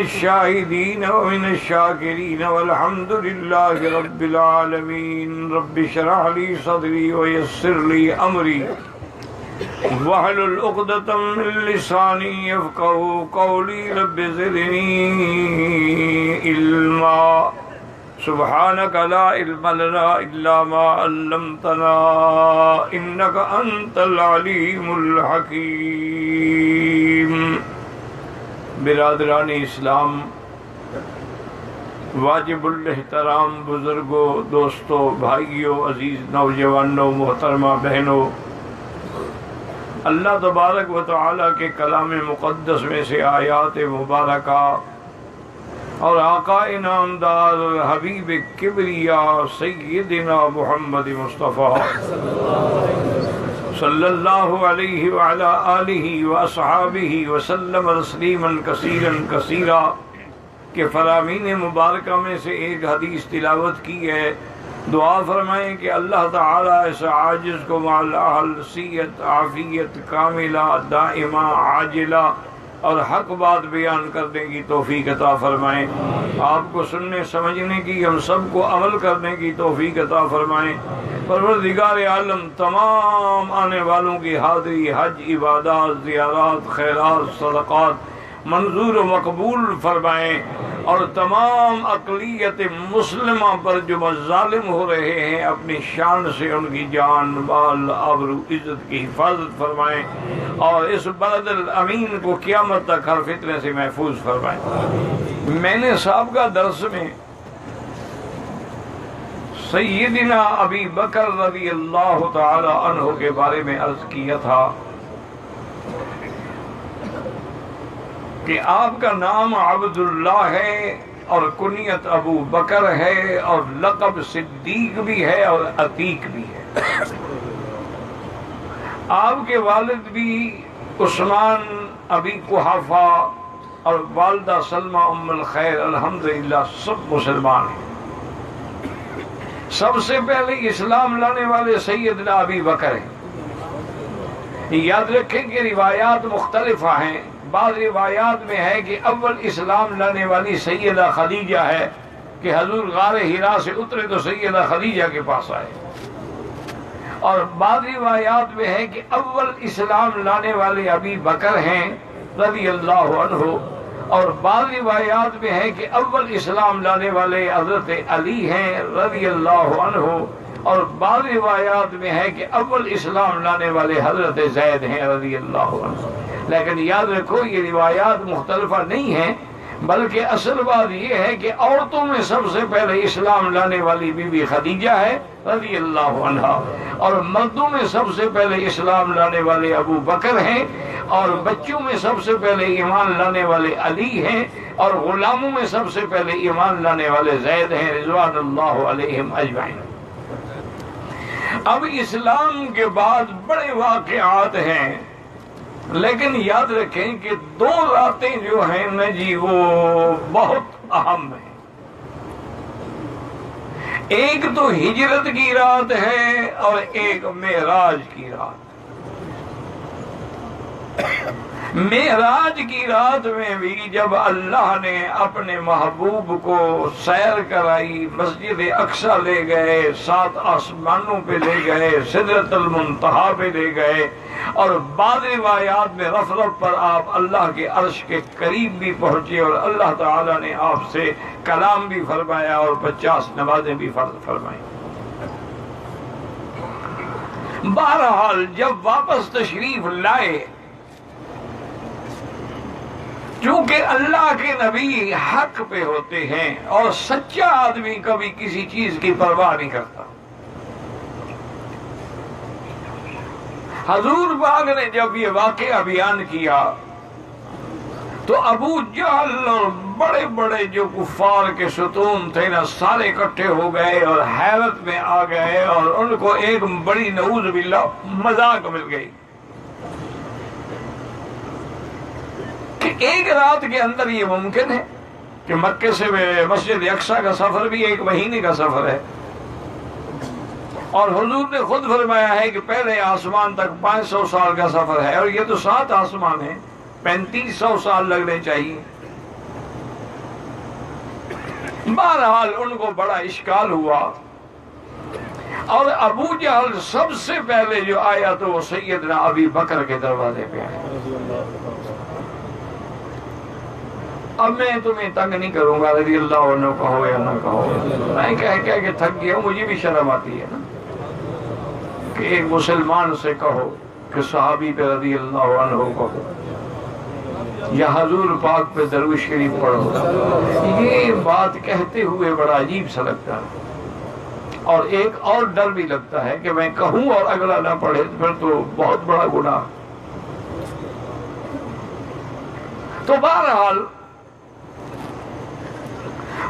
الشاهدين ومن الشاكرين والحمد لله رب العالمين. رب اشرح لي صدري ويسر لي أمري واحلل عقدة من لساني يفقهوا قولي. رب زدني علما سبحانك لا علم لنا إلا ما علمتنا إنك أنت العليم الحكيم. برادران اسلام، واجب الاحترام بزرگوں، دوستوں، بھائیوں، عزیز نوجوانوں، محترمہ بہنوں، اللہ تبارک و تعالیٰ کے کلام مقدس میں سے آیات مبارکہ اور آقا انعامدار حبیب کبریا سیدنا محمد مصطفیٰ صلی اللہ علیہ وعلی آلہ واصحابہ وسلم تسلیما کثیرا کثیرا کہ فرامین مبارکہ میں سے ایک حدیث تلاوت کی ہے. دعا فرمائیں کہ اللہ تعالیٰ اس عاجز کو مع صحت عافیت کاملہ دائمہ عاجلہ اور حق بات بیان کرنے کی توفیق عطا فرمائیں. آپ کو سننے سمجھنے کی، ہم سب کو عمل کرنے کی توفیق عطا فرمائیں. پروردگار عالم تمام آنے والوں کی حاضری، حج، عبادات، زیارات، خیرات، صدقات منظور و مقبول فرمائیں، اور تمام اقلیت مسلمہ پر جو ظالم ہو رہے ہیں اپنی شان سے ان کی جان، مال، آبرو، عزت کی حفاظت فرمائیں، اور اس بلد الامین کو قیامت تک ہر فتنے سے محفوظ فرمائیں. میں نے سابقہ درس میں سیدنا ابی بکر رضی اللہ تعالی عنہ کے بارے میں عرض کیا تھا کہ آپ کا نام عبداللہ ہے اور کنیت ابو بکر ہے اور لقب صدیق بھی ہے اور عتیق بھی ہے. آپ کے والد بھی عثمان ابی قحافہ اور والدہ سلمہ ام الخیر الحمدللہ سب مسلمان ہیں. سب سے پہلے اسلام لانے والے سیدنا ابی بکر ہیں. یاد رکھیں کہ روایات مختلفہ ہیں. بعض روایات میں ہے کہ اول اسلام لانے والی سیدہ خدیجہ ہے کہ حضور غار حرا سے اترے تو سیدہ خدیجہ کے پاس آئے. اور بعض روایات میں ہے کہ اول اسلام لانے والے ابی بکر ہیں رضی اللہ عنہ، اور بعض روایات میں ہے کہ اول اسلام لانے والے حضرت علی ہیں رضی اللہ عنہ، اور بعض روایات میں ہے کہ اول اسلام لانے والے حضرت زید ہیں رضی اللہ عنہ. لیکن یاد رکھو یہ روایات مختلفہ نہیں ہیں، بلکہ اصل بات یہ ہے کہ عورتوں میں سب سے پہلے اسلام لانے والی بی بی خدیجہ ہے رضی اللہ عنہا، اور مردوں میں سب سے پہلے اسلام لانے والے ابو بکر ہیں، اور بچوں میں سب سے پہلے ایمان لانے والے علی ہیں، اور غلاموں میں سب سے پہلے ایمان لانے والے زید ہیں رضوان اللہ علیہم اجمعین. اب اسلام کے بعد بڑے واقعات ہیں، لیکن یاد رکھیں کہ دو راتیں جو ہیں نا جی وہ بہت اہم ہیں. ایک تو ہجرت کی رات ہے اور ایک معراج کی رات. معراج کی رات میں بھی جب اللہ نے اپنے محبوب کو سیر کرائی، مسجد اقصی لے گئے، 7 آسمانوں پہ لے گئے، سدرۃ المنتہا پہ لے گئے، اور بعض روایات میں رفرف پر آپ اللہ کے عرش کے قریب بھی پہنچے، اور اللہ تعالیٰ نے آپ سے کلام بھی فرمایا اور 50 نمازیں بھی فرض فرمائیں. بہرحال جب واپس تشریف لائے، چونکہ اللہ کے نبی حق پہ ہوتے ہیں اور سچا آدمی کبھی کسی چیز کی پرواہ نہیں کرتا. حضور پاک نے جب یہ واقعہ بیان کیا تو ابو جہل اور بڑے بڑے جو کفار کے ستون تھے نا سارے اکٹھے ہو گئے اور حیرت میں آ گئے، اور ان کو ایک بڑی نعوذ باللہ مذاق مل گئی کہ ایک رات کے اندر یہ ممکن ہے کہ مکے سے مسجد اقصی کا سفر بھی 1 مہینے کا سفر ہے، اور حضور نے خود فرمایا ہے کہ پہلے آسمان تک 500 سال کا سفر ہے، اور یہ تو 7 آسمان ہیں، 3500 سال لگنے چاہیے. بہرحال ان کو بڑا اشکال ہوا، اور ابو جہل سب سے پہلے جو آیا تو وہ سیدنا ابی بکر کے دروازے پہ آیا۔ اب میں تمہیں تنگ نہیں کروں گا، رضی اللہ عنہ کہو یا نہ کہو، میں کہہ کے تھک گیا ہوں، مجھے بھی شرم آتی ہے نا کہ ایک مسلمان سے کہو کہ صحابی پہ رضی اللہ عنہ کہو یا حضور پاک پہ درود شریف پڑھو، یہ بات کہتے ہوئے بڑا عجیب سا لگتا ہے، اور ایک اور ڈر بھی لگتا ہے کہ میں کہوں اور اگلا نہ پڑھے پھر تو بہت بڑا گناہ۔ تو بہرحال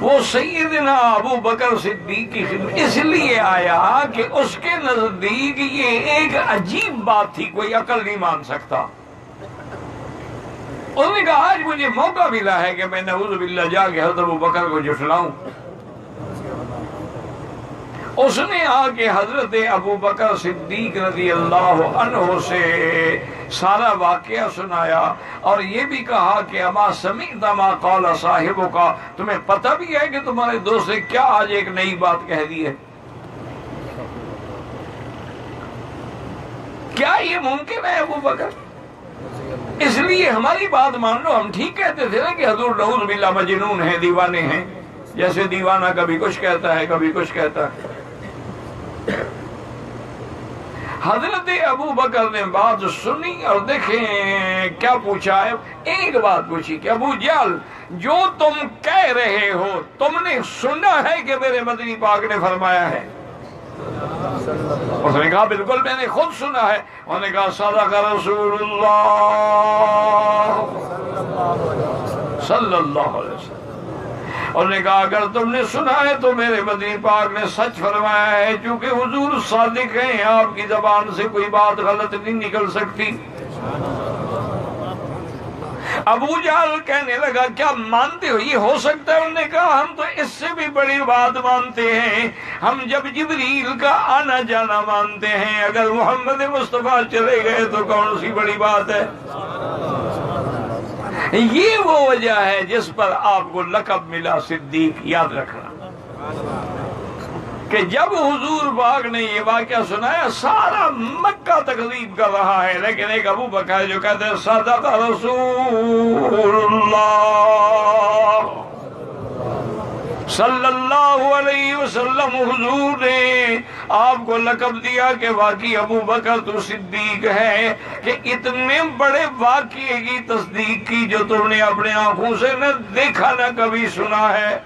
وہ سیدنا ابو بکر صدیق کی خدمت اس لیے آیا کہ اس کے نزدیک یہ ایک عجیب بات تھی، کوئی عقل نہیں مان سکتا۔ انہوں نے کہا آج مجھے موقع ملا ہے کہ میں نعوذ باللہ جا کے حضرت ابو بکر کو جھٹلاؤں۔ اس نے آ کے حضرت ابو بکر صدیق رضی اللہ عنہ سے سارا واقعہ سنایا، اور یہ بھی کہا کہ اما سمعت ما قال صاحبک، تمہیں پتہ بھی ہے کہ تمہارے دوست نے کیا آج ایک نئی بات کہہ دی ہے؟ کیا یہ ممکن ہے ابو بکر؟ اس لیے ہماری بات مان لو، ہم ٹھیک کہتے تھے نا کہ حضور نعوذ باللہ مجنون ہیں، دیوانے ہیں، جیسے دیوانہ کبھی کچھ کہتا ہے کبھی کچھ کہتا ہے۔ حضرت ابو بکر نے بات سنی اور دیکھیں کیا پوچھا ہے، ایک بات پوچھی کہ ابو جہل جو تم کہہ رہے ہو تم نے سنا ہے کہ میرے مدنی پاک نے فرمایا ہے؟ اس نے کہا بالکل میں نے خود سنا ہے۔ انہوں نے کہا صدق رسول اللہ صلی اللہ علیہ وسلم۔ انہوں نے کہا اگر تم نے سنا ہے تو میرے مدنی پاک نے سچ فرمایا ہے، چونکہ حضور صادق ہیں، آپ کی زبان سے کوئی بات غلط نہیں نکل سکتی۔ ابو جہل کہنے لگا کیا مانتے ہو یہ ہو سکتا ہے؟ انہوں نے کہا ہم تو اس سے بھی بڑی بات مانتے ہیں، ہم جب جبریل کا آنا جانا مانتے ہیں، اگر محمد مصطفیٰ چلے گئے تو کون سی بڑی بات ہے؟ یہ وہ وجہ ہے جس پر آپ کو لقب ملا صدیق، یاد رکھنا کہ جب حضور پاک نے یہ واقعہ سنایا سارا مکہ تکذیب کر رہا ہے، لیکن ایک ابو بکر جو کہتے ہیں صدق رسول اللہ صلی اللہ علیہ وسلم، حضور نے آپ کو لقب دیا کہ واقعی ابو بکر تو صدیق ہے کہ اتنے بڑے واقعے کی تصدیق کی جو تم نے اپنے آنکھوں سے نہ دیکھا نہ کبھی سنا ہے۔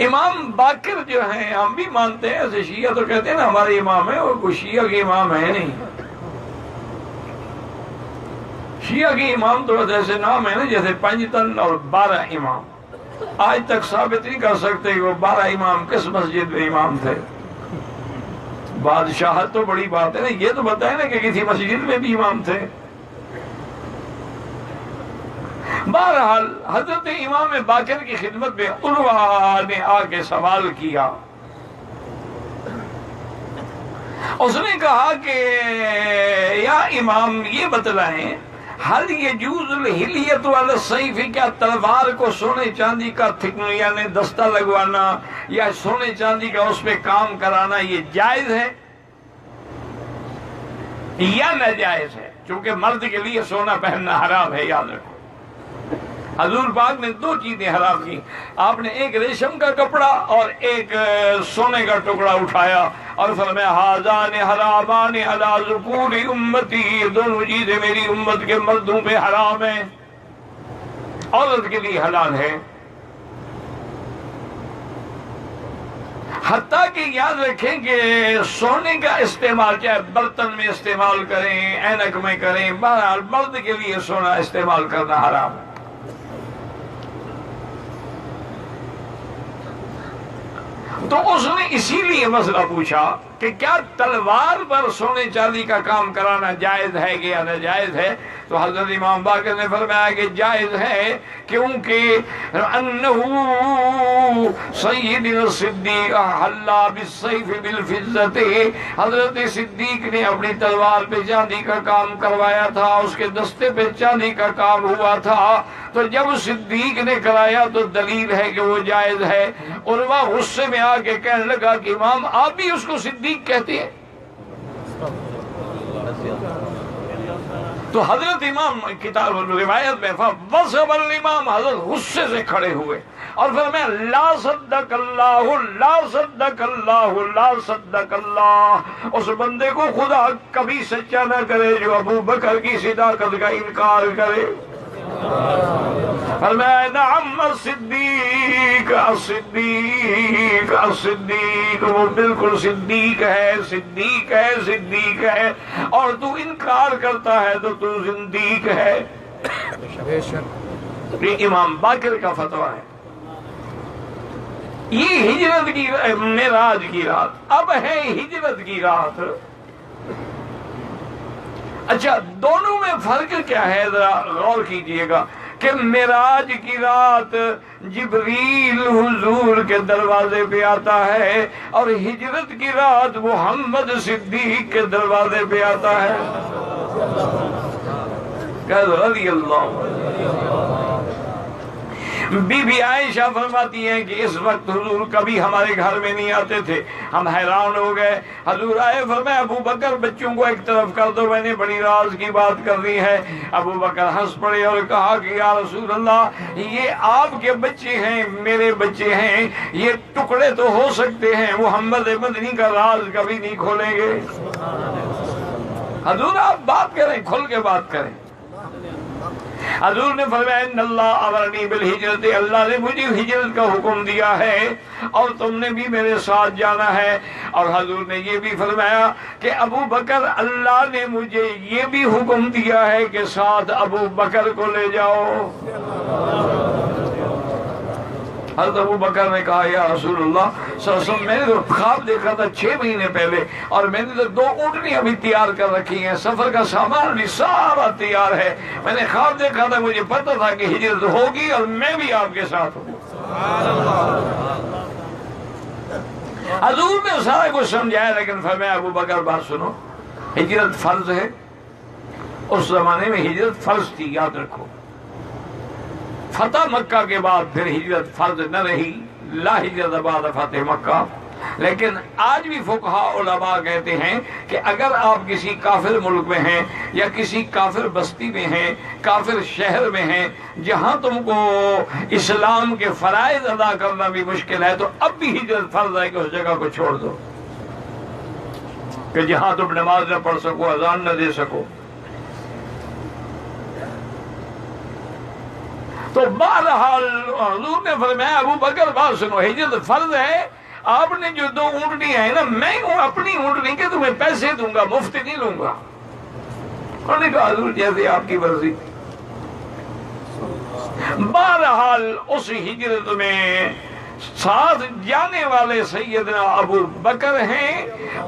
امام باقر جو ہیں ہم بھی مانتے ہیں، ایسے شیعہ تو کہتے ہیں نا ہمارے امام ہیں، اور کوئی شیعہ کے امام ہے نہیں۔ شیعہ کے امام تو جیسے نام ہے نا جیسے پنجتن اور 12 امام، آج تک ثابت نہیں کر سکتے کہ وہ 12 امام کس مسجد میں امام تھے۔ بادشاہت تو بڑی بات ہے نا، یہ تو بتائیں نا کہ کسی مسجد میں بھی امام تھے۔ بہرحال حضرت امام باقر کی خدمت میں عروہ نے آ کے سوال کیا، اس نے کہا کہ یا امام یہ بتلائیں حل یجوز الحلیۃ علی السیف، کیا تلوار کو سونے چاندی کا یعنی دستہ لگوانا یا سونے چاندی کا اس پہ کام کرانا یہ جائز ہے یا ناجائز ہے؟ چونکہ مرد کے لیے سونا پہننا حرام ہے، یاد رکھو۔ حضور پاک نے 2 چیزیں حرام کی، آپ نے ایک ریشم کا کپڑا اور ایک سونے کا ٹکڑا اٹھایا اور فرمایا ھذان حرامان علی ذکور امتی، یہ دونوں چیزیں میری امت کے مردوں پہ حرام ہیں، عورت کے لیے حلال ہے۔ حتیٰ کہ یاد رکھیں کہ سونے کا استعمال چاہے برتن میں استعمال کریں، اینک میں کریں، بہرحال مرد کے لیے سونا استعمال کرنا حرام ہے۔ تو اس نے اسی لیے مسئلہ پوچھا کہ کیا تلوار پر سونے چاندی کا کام کرانا جائز ہے کہ یا ناجائز ہے؟ تو حضرت امام باقر نے فرمایا کہ جائز ہے، کیونکہ انہو سیدنا الصدیق حلا بالسیف بالفضت، حضرت صدیق نے اپنی تلوار پہ چاندی کا کام کروایا تھا، اس کے دستے پہ چاندی کا کام ہوا تھا، تو جب صدیق نے کرایا تو دلیل ہے کہ وہ جائز ہے۔ اور وہ غصے میں آ کے کہنے لگا کہ امام آپ بھی اس کو صدیق کہتے ہیں؟ تو حضرت امام کتاب روایت میں وصب الامام، حضرت غصے سے کھڑے ہوئے اور فرمایا لا صدق اللہ لا صدق اللہ لا صدق اللہ، اس بندے کو خدا کبھی سچا نہ کرے جو ابو بکر کی صداقت کا انکار کرے۔ فرمایا نعم الصدیق الصدیق الصدیق، وہ بالکل صدیق ہے صدیق ہے صدیق ہے، اور تو انکار کرتا ہے تو تو زندیق ہے۔ یہ امام باقر کا فتویٰ ہے۔ یہ ہجرت کی معراج کی رات، اب ہے ہجرت کی رات۔ اچھا دونوں میں فرق کیا ہے ذرا غور کیجئے گا کہ معراج کی رات جبریل حضور کے دروازے پہ آتا ہے اور ہجرت کی رات محمد صدیق کے دروازے پہ آتا ہے۔ رضی اللہ بی بی عائشہ فرماتی ہیں کہ اس وقت حضور کبھی ہمارے گھر میں نہیں آتے تھے، ہم حیران ہو گئے، حضور آئے فرمایا ابو بکر بچوں کو ایک طرف کر دو، میں نے بڑی راز کی بات کرنی ہے۔ ابو بکر ہنس پڑے اور کہا کہ یا رسول اللہ یہ آپ کے بچے ہیں میرے بچے ہیں، یہ ٹکڑے تو ہو سکتے ہیں، محمد مدنی کا راز کبھی نہیں کھولیں گے۔ حضور آپ بات کریں، کھل کے بات کریں۔ حضور نے فرمایا ان اللہ امرنی بالہجرت، اللہ نے مجھے ہجرت کا حکم دیا ہے اور تم نے بھی میرے ساتھ جانا ہے۔ اور حضور نے یہ بھی فرمایا کہ ابو بکر اللہ نے مجھے یہ بھی حکم دیا ہے کہ ساتھ ابو بکر کو لے جاؤ۔ حضرت ابو بکر نے کہا یا رسول اللہ صلی اللہ علیہ وسلم میں نے تو خواب دیکھا تھا 6 مہینے پہلے، اور میں نے تو 2 اونٹنی ابھی تیار کر رکھی ہیں، سفر کا سامان بھی سارا تیار ہے، میں نے خواب دیکھا تھا، مجھے پتہ تھا کہ ہجرت ہوگی اور میں بھی آپ کے ساتھ ہوں۔ حضور نے سارا کچھ سمجھایا، لیکن فرمایا ابو بکر بات سنو، ہجرت فرض ہے، اس زمانے میں ہجرت فرض تھی، یاد رکھو۔ فتح مکہ کے بعد پھر ہجرت فرض نہ رہی، لا ہجرت بعد فتح مکہ، لیکن آج بھی فقہاء علماء کہتے ہیں کہ اگر آپ کسی کافر ملک میں ہیں یا کسی کافر بستی میں ہیں، کافر شہر میں ہیں، جہاں تم کو اسلام کے فرائض ادا کرنا بھی مشکل ہے، تو اب بھی ہجرت فرض ہے کہ اس جگہ کو چھوڑ دو، کہ جہاں تم نماز نہ پڑھ سکو، اذان نہ دے سکو۔ تو بہرحال حضور نے فرمایا ابو بکر بات سنو، ہجرت فرض ہے، آپ نے جو 2 اونٹنی ہیں نا، میں ہوں اپنی اونٹنی کے تمہیں پیسے دوں گا، مفت نہیں لوں گا۔ انہوں نے کہا حضور جیسے آپ کی مرضی۔ بہرحال اس ہجرت میں ساتھ جانے والے سیدنا ابو بکر ہیں،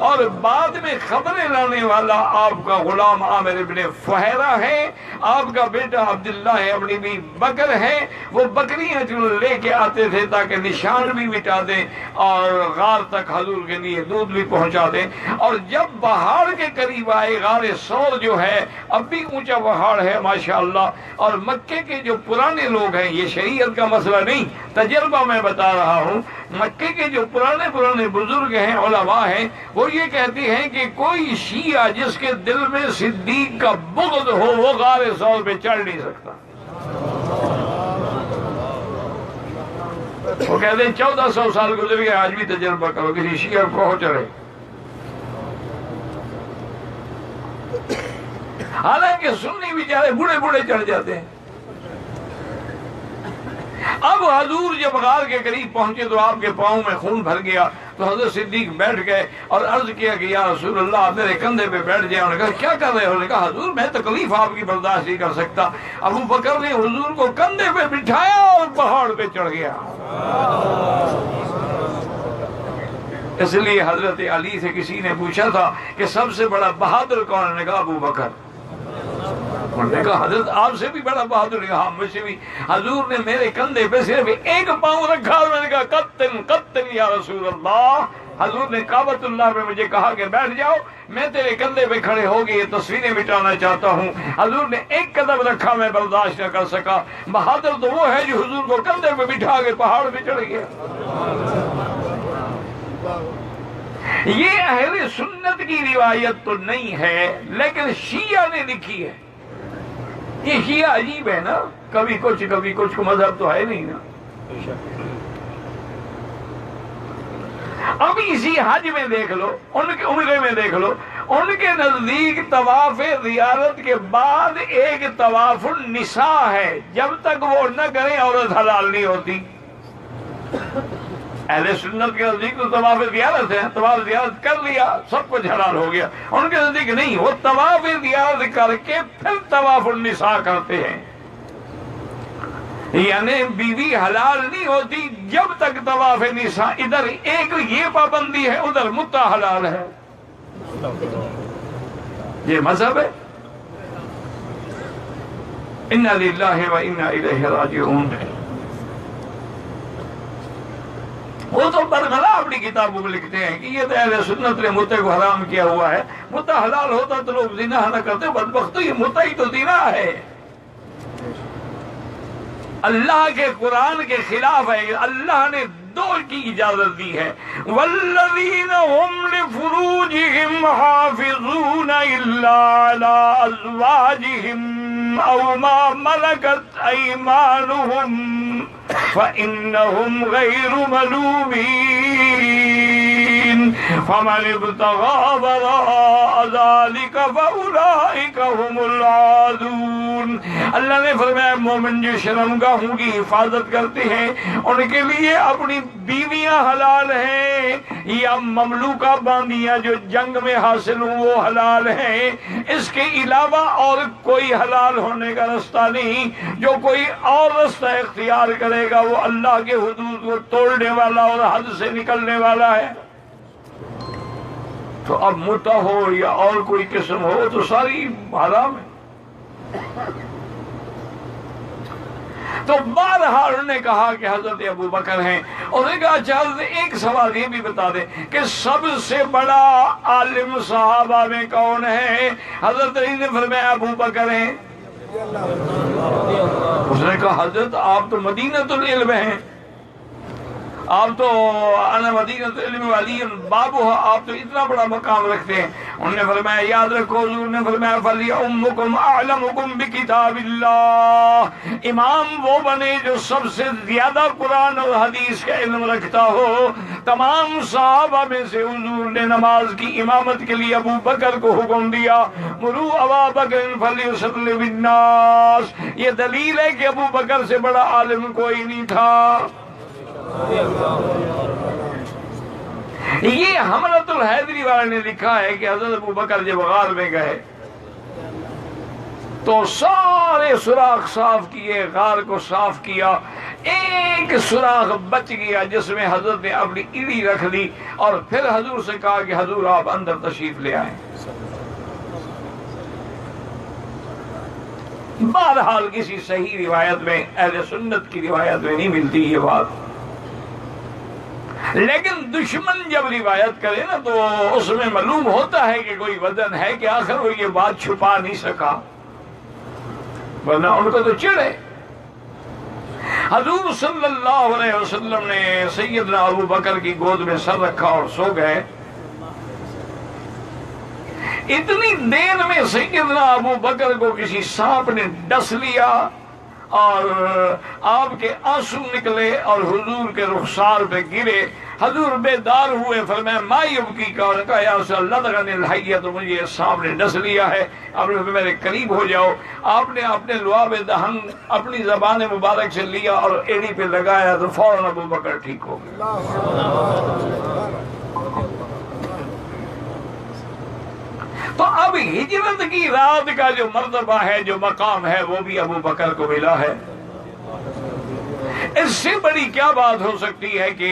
اور بعد میں خبریں لانے والا آپ کا غلام عامر ابن فہیرہ ہے، آپ کا بیٹا عبداللہ ابن ابی بکر ہے۔ وہ بکریاں جو لے کے آتے تھے تاکہ نشان بھی مٹا دیں اور غار تک حضور کے لیے دودھ بھی پہنچا دیں۔ اور جب پہاڑ کے قریب آئے، غار ثور جو ہے اب بھی اونچا پہاڑ ہے ماشاءاللہ، اور مکے کے جو پرانے لوگ ہیں، یہ شریعت کا مسئلہ نہیں، تجربہ میں بتا رہا ہوں، مکے کے جو پرانے بزرگ ہیں، علماء ہیں، وہ یہ کہتے ہیں کہ کوئی شیعہ جس کے دل میں صدیق کا بغض ہو وہ غار ثور پہ چڑھ نہیں سکتا۔ وہ کہتے ہیں 1400 سال گزر گئے، آج بھی تجربہ کرو، کسی شیعہ کو ہو چڑھے۔ حالانکہ سنی بیچارے بوڑھے بوڑھے چڑھ جاتے ہیں۔ اب حضور جب غار کے قریب پہنچے تو آپ کے پاؤں میں خون بھر گیا، تو حضرت صدیق بیٹھ گئے اور عرض کیا کہ یا رسول اللہ آپ میرے کندھے پہ بیٹھ جائیں۔ انہوں نے کہا کیا کر رہے ہو؟ انہوں نے کہا حضور میں تکلیف آپ کی برداشت نہیں کر سکتا۔ ابو بکر نے حضور کو کندھے پہ بٹھایا اور پہاڑ پہ چڑھ گیا۔ اس لیے حضرت علی سے کسی نے پوچھا تھا کہ سب سے بڑا بہادر کون ہے؟ نے کہا ابو بکر۔ انہوں نے کہا حضرت آپ سے بھی بڑا بہادر ہے؟ ہاں مجھ سے بھی۔ حضور نے میرے کندھے پہ صرف ایک پاؤں رکھا اور میں نے کہا قطن قطن یا رسول اللہ۔ حضور نے کعبۃ اللہ میں مجھے کہا کہ بیٹھ جاؤ، میں تیرے کندھے پہ کھڑے ہو کے یہ تصویریں مٹانا چاہتا ہوں۔ حضور نے ایک قدم رکھا، میں برداشت نہ کر سکا۔ بہادر تو وہ ہے جو حضور کو کندھے پہ بٹھا کے پہاڑ پہ چڑھ گیا۔ یہ اہل سنت کی روایت تو نہیں ہے، لیکن شیعہ نے لکھی ہے۔ یہ شیعہ عجیب ہے نا، کبھی کچھ کو مذہب تو ہے نہیں نا۔ اب اسی حج میں دیکھ لو، ان کے عمرے میں دیکھ لو، ان کے نزدیک طواف زیارت کے بعد ایک طواف النساء ہے، جب تک وہ نہ کریں عورت حلال نہیں ہوتی۔ اہل سنت کے نزدیک تو طواف زیارت ہے، طواف زیارت کر لیا سب کچھ حلال ہو گیا۔ ان کے نزدیک نہیں، وہ طواف زیارت کر کے پھر طواف النساء کرتے ہیں، یعنی بیوی حلال نہیں ہوتی جب تک طواف نساء۔ ادھر ایک یہ پابندی ہے، ادھر متع حلال ہے۔ یہ مذہب ہے۔ انا للہ و انا الیہ راجعون۔ وہ تو برغلا اپنی کتابوں میں لکھتے ہیں کہ یہ تو اہل سنت نے متع کو حرام کیا ہوا ہے، متع حلال ہوتا تو لوگ زنا نہ کرتے۔ بدبختو یہ متع ہی تو زنا ہے، اللہ کے قرآن کے خلاف ہے۔ اللہ نے دو کی اجازت دی ہے، والذین هم لفروجهم حافظون الا على ازواجهم او ما ملكت ايمانهم فانهم غير ملومين فمن ابتغى وراء ذلك فاولئك هم العادون۔ اللہ نے فرمایا مومن جو شرمگاہوں کی حفاظت کرتے ہیں ان کے لیے اپنی بیویاں حلال ہیں، یا مملوکہ باندیاں جو جنگ میں حاصل ہوں وہ حلال ہیں۔ اس کے علاوہ اور کوئی حلال ہونے کا رستہ نہیں۔ جو کوئی اور رستہ اختیار کرے گا وہ اللہ کے حدود کو توڑنے والا اور حد سے نکلنے والا ہے۔ تو اب متع ہو یا اور کوئی قسم ہو تو ساری حرام ہے۔ تو بہرحال انہوں نے کہا کہ حضرت ابو بکر ہیں۔ انہوں نے کہا اچھا ایک سوال یہ بھی بتا دیں کہ سب سے بڑا عالم صحابہ میں کون ہے؟ حضرت علی نے فرمایا ابو بکر ہیں۔ اس نے کہا حضرت آپ تو مدینۃ العلم ہیں، آپ تو انا مدینۃ العلم والی بابو، آپ تو اتنا بڑا مقام رکھتے ہیں۔ انہوں نے فرمایا یاد رکھو، حضور نے فرمایا فَلْيَؤُمُّكُمْ أَعْلَمُكُمْ بِكِتَابِ اللَّهِ، امام وہ بنے جو سب سے زیادہ قرآن اور حدیث کا علم رکھتا ہو۔ تمام صحابہ میں سے حضور نے نماز کی امامت کے لیے ابو بکر کو حکم دیا، مُرُوا أَبَا بَكْرٍ فَلْيُصَلِّ بِالنَّاسِ۔ یہ دلیل ہے کہ ابو بکر سے بڑا عالم کوئی نہیں تھا۔ یہ حملۃ الحیدری والے نے لکھا ہے کہ حضرت ابو بکر جب غار میں گئے تو سارے سوراخ صاف کیے، غار کو صاف کیا، ایک سوراخ بچ گیا جس میں حضرت نے اپنی ایڑی رکھ لی اور پھر حضور سے کہا کہ حضور آپ اندر تشریف لے آئیں۔ بہرحال کسی صحیح روایت میں، اہل سنت کی روایت میں نہیں ملتی یہ بات، لیکن دشمن جب روایت کرے نا تو اس میں معلوم ہوتا ہے کہ کوئی وزن ہے، کہ آخر وہ یہ بات چھپا نہیں سکا، ورنہ ان کو تو چڑھے۔ حضور صلی اللہ علیہ وسلم نے سیدنا ابو بکر کی گود میں سر رکھا اور سو گئے۔ اتنی دیر میں سیدنا ابو بکر کو کسی سانپ نے ڈس لیا اور آپ کے آنسو نکلے اور حضور کے رخسار پہ گرے۔ حضور بیدار ہوئے، فرمایا ما یبکی کا، اور کہا یا رسول اللہ لغنی الحیہ، تو مجھے سانپ نے ڈس لیا ہے، اب میرے قریب ہو جاؤ۔ آپ نے اپنے لعاب دہن اپنی زبان مبارک سے لیا اور ایڑی پہ لگایا تو فوراً ابو بکر ٹھیک ہو گیا۔ تو اب ہجرت کی رات کا جو مرتبہ ہے، جو مقام ہے، وہ بھی ابو بکر کو ملا ہے۔ اس سے بڑی کیا بات ہو سکتی ہے کہ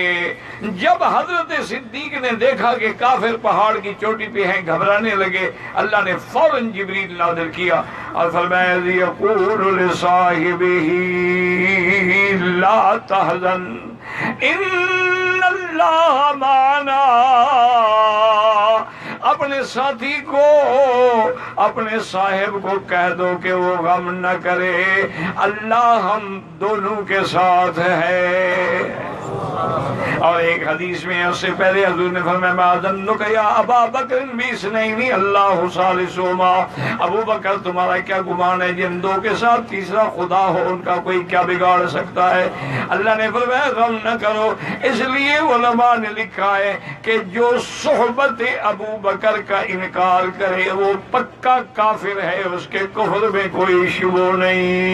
جب حضرت صدیق نے دیکھا کہ کافر پہاڑ کی چوٹی پہ ہیں، گھبرانے لگے، اللہ نے فوراً جبریل نازل کیا اور فرمایا یقول لصاحبہ لا تحزن ان اللہ معنا، اپنے ساتھی کو، اپنے صاحب کو کہہ دو کہ وہ غم نہ کرے، اللہ ہم دونوں کے ساتھ ہے۔ اور ایک حدیث میں اس سے پہلے حضور نے فرمایا ما ظنک یا ابا بکر باثنین اللہ ثالثہما، ابو بکر تمہارا کیا گمان ہے جن دو کے ساتھ تیسرا خدا ہو، ان کا کوئی کیا بگاڑ سکتا ہے؟ اللہ نے فرمایا غم نہ کرو۔ اس لیے علماء نے لکھا ہے کہ جو صحبت ابو بکر کا انکار کرے وہ پکا کافر ہے، اس کے کفر میں کوئی شبہ نہیں۔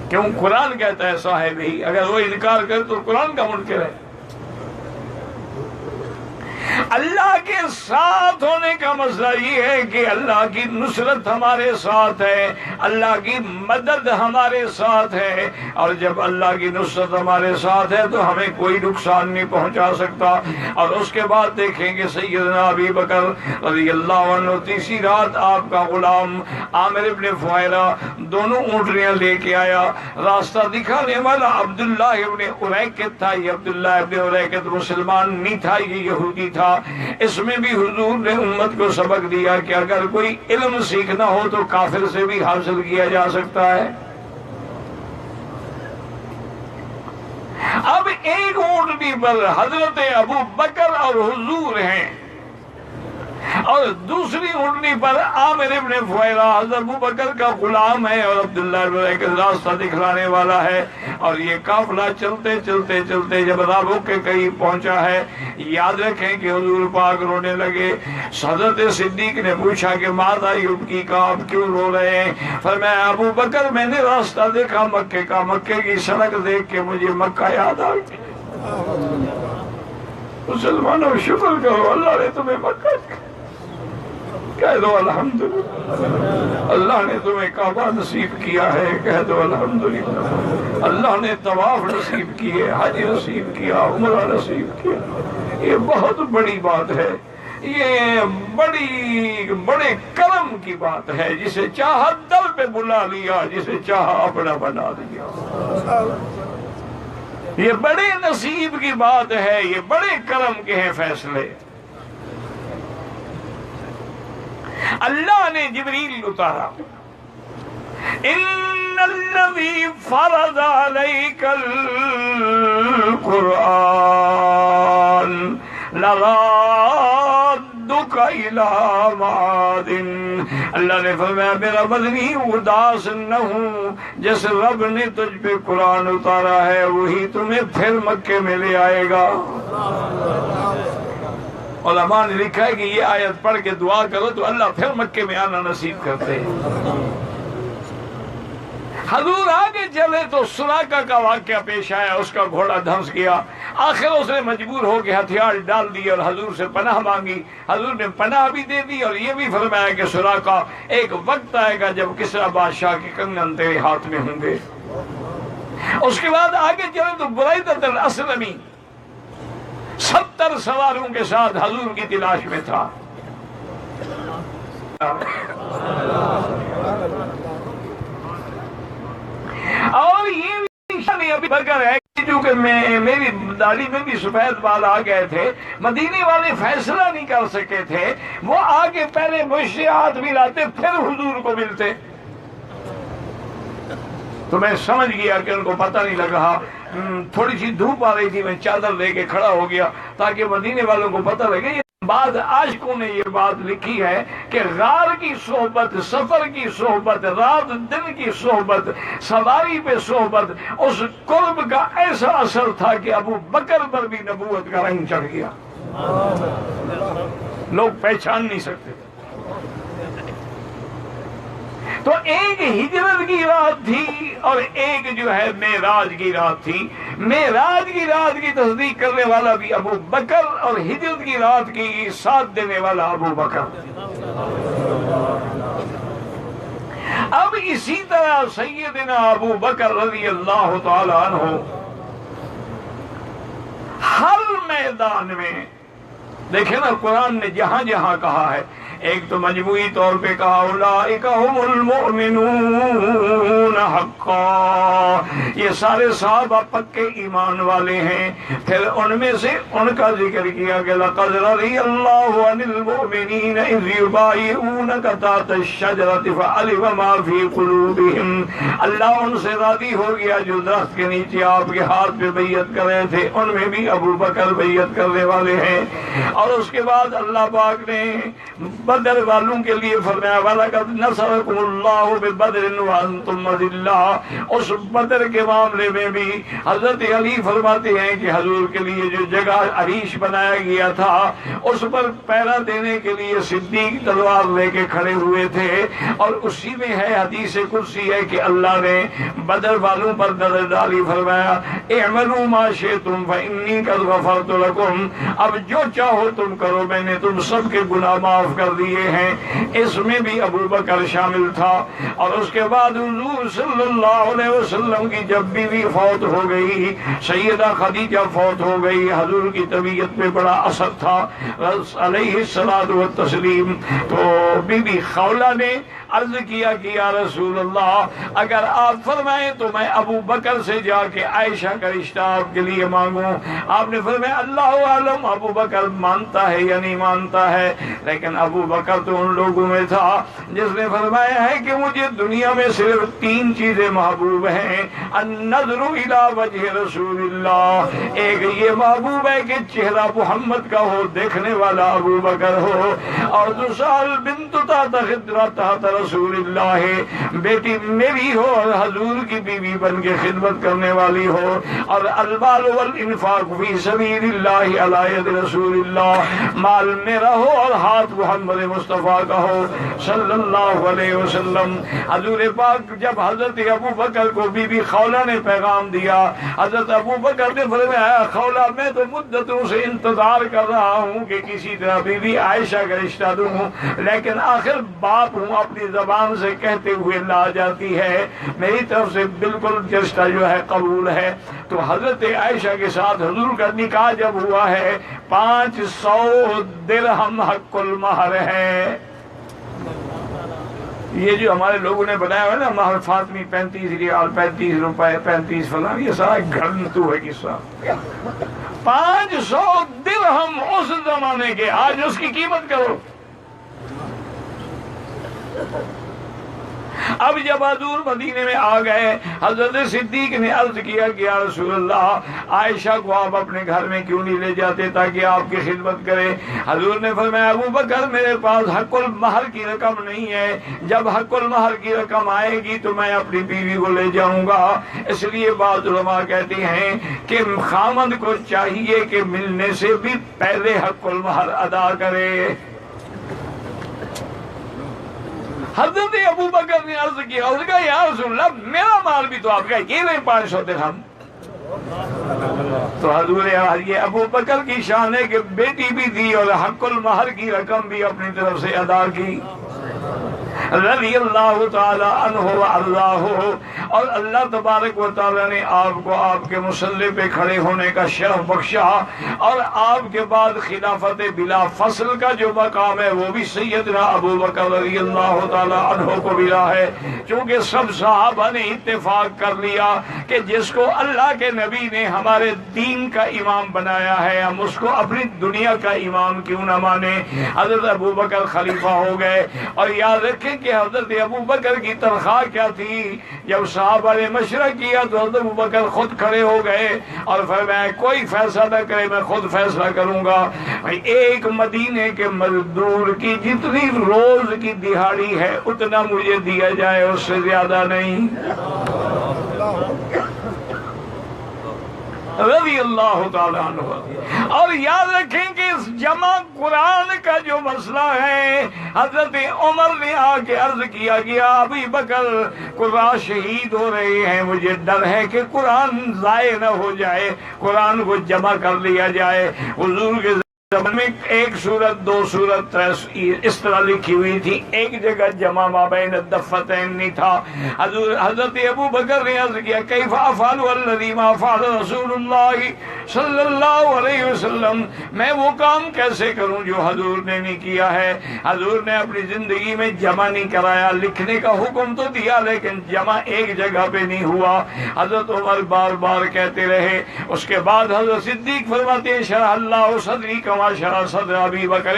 کیوں؟ قرآن کہتا ہے صاحب ہی، اگر وہ انکار کرے تو قرآن کا منکر ہے۔ اللہ کے ساتھ ہونے کا مسئلہ یہ ہے کہ اللہ کی نصرت ہمارے ساتھ ہے، اللہ کی مدد ہمارے ساتھ ہے، اور جب اللہ کی نصرت ہمارے ساتھ ہے تو ہمیں کوئی نقصان نہیں پہنچا سکتا۔ اور اس کے بعد دیکھیں گے سیدنا ابی بکر رضی اللہ عنہ تیسری رات آپ کا غلام عامر ابن فہیرہ دونوں اونٹنیاں لے کے آیا، راستہ دکھانے والا عبداللہ ابن اریکت تھا۔ یہ عبداللہ ابن اریکت مسلمان نہیں تھا، یہ یہودی تھا۔ اس میں بھی حضور نے امت کو سبق دیا کہ اگر کوئی علم سیکھنا ہو تو کافر سے بھی حاصل کیا جا سکتا ہے۔ اب ایک اونٹنی پر حضرت ابو بکر اور حضور ہیں، اور دوسری اونٹنی پر عامر ابن فہیرہ حضرت ابو بکر کا غلام ہے اور عبداللہ ابن راستہ دکھلانے والا ہے۔ اور یہ قافلہ چلتے چلتے چلتے جب رابغ کے قریب پہنچا ہے، یاد رکھیں کہ حضور پاک رونے لگے۔ حضرت صدیق نے پوچھا کہ ماذا یبکی کا، آپ کیوں رو رہے ہیں؟ فرمایا ابو بکر میں نے راستہ دیکھا مکے کا، مکے کی سڑک دیکھ کے مجھے مکہ یاد آ گیا۔ مسلمانوں شکر کرو اللہ نے تمہیں مکہ کہہ دو الحمدللہ، اللہ نے تمہیں کعبہ نصیب کیا ہے، کہہ دو الحمدللہ، اللہ نے طواف نصیب کیے، حج نصیب کیا، عمرہ نصیب کیا۔ یہ بہت بڑی بات ہے، یہ بڑے کرم کی بات ہے، جسے چاہا دل پہ بلا لیا، جسے چاہا اپنا بنا دیا۔ یہ بڑے نصیب کی بات ہے، یہ بڑے کرم کے ہیں فیصلے۔ اللہ نے جبریل اتارا، ان الذی فرض علیک القرآن لرادک الی معاد۔ اللہ نے فرمایا میرا مدنی اداس نہ ہوں، جس رب نے تجھ پہ قرآن اتارا ہے وہی تمہیں پھر مکے میں لے آئے گا۔ علماء نے لکھا ہے کہ یہ آیت پڑھ کے دعا کرو تو اللہ پھر مکے میں آنا نصیب کرتے ہیں۔ حضور آگے چلے تو سراقہ کا واقعہ پیش آیا، اس کا گھوڑا دھنس گیا، آخر اس نے مجبور ہو کے ہتھیار ڈال دیے اور حضور سے پناہ مانگی۔ حضور نے پناہ بھی دے دی اور یہ بھی فرمایا کہ سراقہ ایک وقت آئے گا جب کسریٰ بادشاہ کے کنگن تیرے ہاتھ میں ہوں گے۔ اس کے بعد آگے چلے تو بریدہ الاسلمی 70 سواروں کے ساتھ حضور کی تلاش میں تھا۔ اور یہ بھی ابھی بکر ہے کیونکہ میری داڑھی میں بھی سفید بال آ گئے تھے، مدینے والے فیصلہ نہیں کر سکے تھے، وہ آگے پہلے مشریات بھی لاتے پھر حضور کو ملتے۔ تو میں سمجھ گیا کہ ان کو پتہ نہیں لگ رہا، تھوڑی سی دھوپ آ رہی تھی، میں چادر لے کے کھڑا ہو گیا تاکہ مدینے والوں کو پتہ لگے۔ بعد عاشقوں نے یہ بات لکھی ہے کہ غار کی صحبت، سفر کی صحبت، رات دن کی صحبت، سواری پہ صحبت، اس قرب کا ایسا اثر تھا کہ ابو بکر پر بھی نبوت کا رنگ چڑھ گیا، لوگ پہچان نہیں سکتے۔ تو ایک ہجرت کی رات تھی اور ایک جو ہے معراج کی رات تھی۔ معراج کی رات کی تصدیق کرنے والا بھی ابو بکر اور ہجرت کی رات کی ساتھ دینے والا ابو بکر۔ اب اسی طرح سیدنا ابو بکر رضی اللہ تعالی عنہ ہر میدان میں دیکھیں نا، قرآن نے جہاں جہاں کہا ہے، ایک تو مجموعی طور پہ کہا اولئک هم المؤمنون حقا، یہ سارے صحابہ پکے ایمان والے ہیں، پھر ان میں سے ان کا ذکر کیا کہ لقد رضی اللہ عن المؤمنین اذ یبایعونک تحت الشجرۃ فعلم ما فی قلوبہم، اللہ ان سے راضی ہو گیا جو درخت کے نیچے آپ کے ہاتھ پہ بیعت کر رہے تھے، ان میں بھی ابو بکر بیعت کرنے والے ہیں۔ اور اس کے بعد اللہ پاک نے بدر والوں کے لیے فرمایا وَلَقَدْ نَصَرَكُمُ اللَّهُ بِبَدْرٍ وَأَنْتُمْ أَذِلَّةٌ، اس بدر کے معاملے میں بھی حضرت علی فرماتے ہیں کہ حضور کے لیے جو جگہ عریش بنایا گیا تھا اس پر پہرا دینے کے لیے صدیق تلوار لے کے کھڑے ہوئے تھے، اور اسی میں ہے حدیث قدسی ہے کہ اللہ نے بدر والوں پر نظر ڈالی، فرمایا اعملوا ما شئتم فإني قد غفرت لكم، اب جو چاہو تم کرو، میں نے تم سب کے گناہ معاف کر دیے ہیں۔ اس میں بھی ابو بکر شامل تھا۔ اور اس کے بعد حضور صلی اللہ علیہ وسلم کی جب بیوی فوت ہو گئی، سیدہ خدیجہ فوت ہو گئی، حضور کی طبیعت پہ بڑا اثر تھا علیہ الصلوۃ والتسلیم، تو بی بی خولہ نے عرض کیا کہ یا رسول اللہ اگر آپ فرمائیں تو میں ابو بکر سے جا کے عائشہ کا رشتہ آپ کے لیے مانگوں۔ آپ نے فرمایا اللہ عالم ابو بکر مانتا ہے یا نہیں مانتا ہے، لیکن ابو بکر تو ان لوگوں میں تھا جس نے فرمایا ہے کہ مجھے دنیا میں صرف 3 چیزیں محبوب ہیں، النظر الی وجہ رسول اللہ، ایک یہ محبوب ہے کہ چہرہ محمد کا ہو، دیکھنے والا ابو بکر ہو، اور دوسرا البنت تحت خدمت تحت رسول اللہ، بیٹی میری ہو اور حضور کی بیوی بن کے خدمت کرنے والی ہو، اور المال والانفاق فی سبیل اللہ علی ید رسول اللہ، مال میرا ہو اور ہاتھ محمد مصطفیٰ کا ہو صلی اللہ علیہ وسلم۔ حضور پاک جب حضرت ابو بکر کو بی بی خولہ نے پیغام دیا، حضرت ابو بکر نے فرمایا خولہ میں تو مدتوں سے انتظار کر رہا ہوں کہ کسی طرح بی بی عائشہ کا رشتہ دوں، لیکن آخر باپ ہوں اپنی زبان سے کہتے ہوئے لا جاتی ہے، میری طرف سے بالکل رشتہ جو ہے قبول ہے۔ تو حضرت عائشہ کے ساتھ حضور کا نکاح جب ہوا ہے 500 درہم حق المہر ہے۔ یہ جو ہمارے لوگوں نے بنایا ہوا ہے نا مہر فاطمی 35 ریال 35 روپے 35 فلان، یہ سارا گھنٹو ہے قصہ۔ 500 درہم اس زمانے کے، آج اس کی قیمت کرو۔ اب جب حضور مدینے میں آ گئے، حضرت صدیق نے عرض کیا کہ یا رسول اللہ عائشہ کو آپ اپنے گھر میں کیوں نہیں لے جاتے تاکہ آپ کی خدمت کرے؟ حضور نے فرمایا ابو بکر میرے پاس حق المہر کی رقم نہیں ہے، جب حق المہر کی رقم آئے گی تو میں اپنی بیوی کو لے جاؤں گا۔ اس لیے بعض علماء کہتے ہیں کہ خامند کو چاہیے کہ ملنے سے بھی پہلے حق المہر ادا کرے۔ حضرت ابو بکر نے عرض کیا، اس نے کہا یا رسول اللہ میرا مال بھی تو آپ کا، یہ لیں 500 درہم۔ تو حضور یہ ابو بکر کی شان ہے کہ بیٹی بھی دی اور حق المہر کی رقم بھی اپنی طرف سے ادا کی، رضی اللہ تعالی عنہ وارضاہ۔ اور اللہ تبارک و تعالی نے آپ کو آپ کے مصلی پہ کھڑے ہونے کا شرف بخشا، اور آپ کے بعد خلافت بلا فصل کا جو مقام ہے وہ بھی سیدنا ابو بکر رضی اللہ تعالی عنہ کو ملا ہے، چونکہ سب صحابہ نے اتفاق کر لیا کہ جس کو اللہ کے نبی نے ہمارے دین کا امام بنایا ہے ہم اس کو اپنی دنیا کا امام کیوں نہ مانے۔ حضرت ابو بکر خلیفہ ہو گئے، اور یاد رکھیں کہ حضرت ابو بکر کی تنخواہ کیا تھی؟ جب صحابہ نے مشورہ کیا تو حضرت ابو بکر خود کھڑے ہو گئے اور فرمایا کوئی فیصلہ نہ کرے، میں خود فیصلہ کروں گا۔ ایک مدینے کے مزدور کی جتنی روز کی دہاڑی ہے اتنا مجھے دیا جائے، اس سے زیادہ نہیں۔ رضی اللہ تعالیٰ عنہ۔ اور یاد رکھیں کہ اس جمع قرآن کا جو مسئلہ ہے، حضرت عمر نے آ کے عرض کیا کہ ابو بکر قرآن شہید ہو رہے ہیں، مجھے ڈر ہے کہ قرآن ضائع نہ ہو جائے، قرآن کو جمع کر لیا جائے۔ حضور کے زمانے میں ایک صورت، دو صورت، اس طرح لکھی ہوئی تھی، ایک جگہ جمع مابین الدفتین نہیں تھا۔ حضرت ابو بکر نے عرض کیا کیف افعل والذی ما فعل رسول اللہ صلی اللہ علیہ وسلم، میں وہ کام کیسے کروں جو حضور نے نہیں کیا ہے۔ حضور نے اپنی زندگی میں جمع نہیں کرایا، لکھنے کا حکم تو دیا لیکن جمع ایک جگہ پہ نہیں ہوا۔ حضرت عمر بار بار کہتے رہے۔ اس کے بعد حضرت صدیق فرماتے ہیں شرح اللہ صدری کما شرح صدر ابی بکر،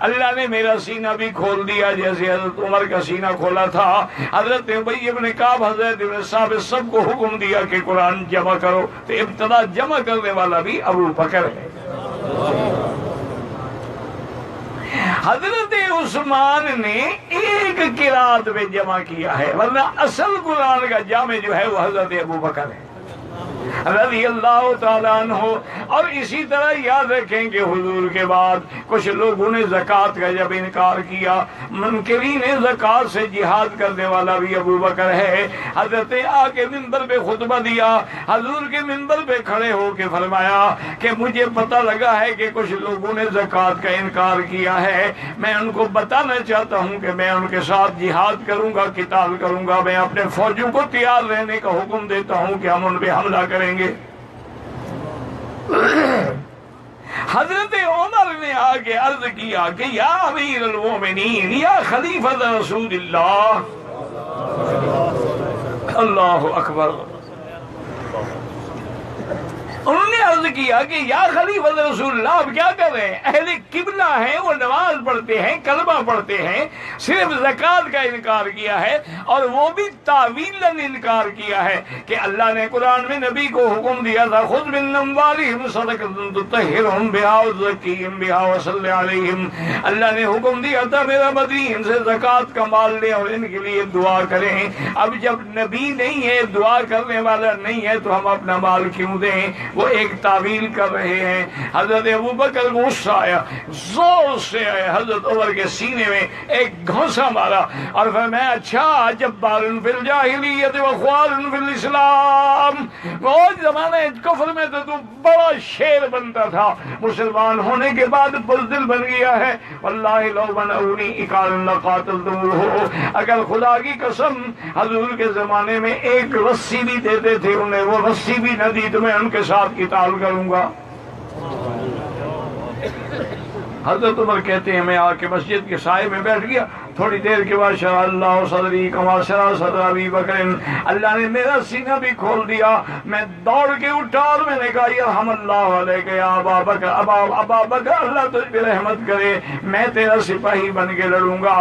اللہ نے میرا سینہ بھی کھول دیا جیسے حضرت عمر کا سینہ کھولا تھا۔ حضرت ابی ابن کعب، حضرت ابن ثابت سب کو حکم دیا کہ قرآن جمع کرو، تو ابتدا جمع کرنے والا بھی ابو بکر ہے۔ حضرت عثمان نے ایک قرات میں جمع کیا ہے، ورنہ اصل قرآن کا جامع جو ہے وہ حضرت ابو بکر ہے رضی اللہ تعالیٰ عنہ۔ اور اسی طرح یاد رکھیں کہ حضور کے بعد کچھ لوگوں نے زکوٰۃ کا جب انکار کیا، منکرین زکوٰۃ سے جہاد کرنے والا بھی ابو بکر ہے۔ حضرت آ کے منبر پہ خطبہ دیا، حضور کے منبر پہ کھڑے ہو کے فرمایا کہ مجھے پتہ لگا ہے کہ کچھ لوگوں نے زکوٰۃ کا انکار کیا ہے، میں ان کو بتانا چاہتا ہوں کہ میں ان کے ساتھ جہاد کروں گا، قتال کروں گا، میں اپنے فوجوں کو تیار رہنے کا حکم دیتا ہوں کہ ہم ان پہ حملہ کریں گے۔ حضرت عمر نے آگے عرض کیا کہ یا امیر المومنین، یا خلیفۃ رسول اللہ، اللہ اکبر، انہوں نے عرض کیا کہ یا خلیفۃ رسول اللہ، آپ کیا کر رہے ہیں؟ اہل قبلہ ہیں، وہ نماز پڑھتے ہیں، کلمہ پڑھتے ہیں، صرف زکوٰۃ کا انکار کیا ہے، اور وہ بھی تعویلاً انکار کیا ہے کہ اللہ نے قرآن میں نبی کو حکم دیا تھا خذ من اموالہم صدقۃ تطہرہم بہا وتزکیہم بہا وصلی علیہم، اللہ نے حکم دیا تھا میرا مدنی ان سے زکوٰۃ کا مال لیں اور ان کے لیے دعا کریں۔ اب جب نبی نہیں ہے، دعا کرنے والا نہیں ہے، تو ہم اپنا مال کیوں دیں؟ وہ ایک تعویل کر رہے ہیں۔ حضرت ابو بکر کو غصہ آیا، زور سے آیا، حضرت عمر کے سینے میں ایک گھونسا مارا اور فرمایا اچھا جبار فی الجاہلیت و خوار فی الاسلام، وہ زمانے کفر میں تو بڑا شیر بنتا تھا، مسلمان ہونے کے بعد بزدل بن گیا ہے۔ واللہ لو منعونی اکان لقاتلتموہ، اگر خدا کی قسم حضور کے زمانے میں ایک رسی بھی دیتے تھے انہیں، وہ رسی بھی نہ دی تو میں ان کے ساتھ قتال کروں گا۔ حضرت عمر کہتے ہیں میں آ کے مسجد کے سائے میں بیٹھ گیا، تھوڑی دیر کے بعد شرح اللہ صدری کما شرح صدر ابی بکر، اللہ نے میرا سینہ بھی کھول دیا۔ میں دوڑ کے اٹھا اور میں نے کہا یرحم اللہ علیک یا ابا بکر، ابا بکر اللہ تجھ پہ رحمت کرے، میں تیرا سپاہی بن کے لڑوں گا۔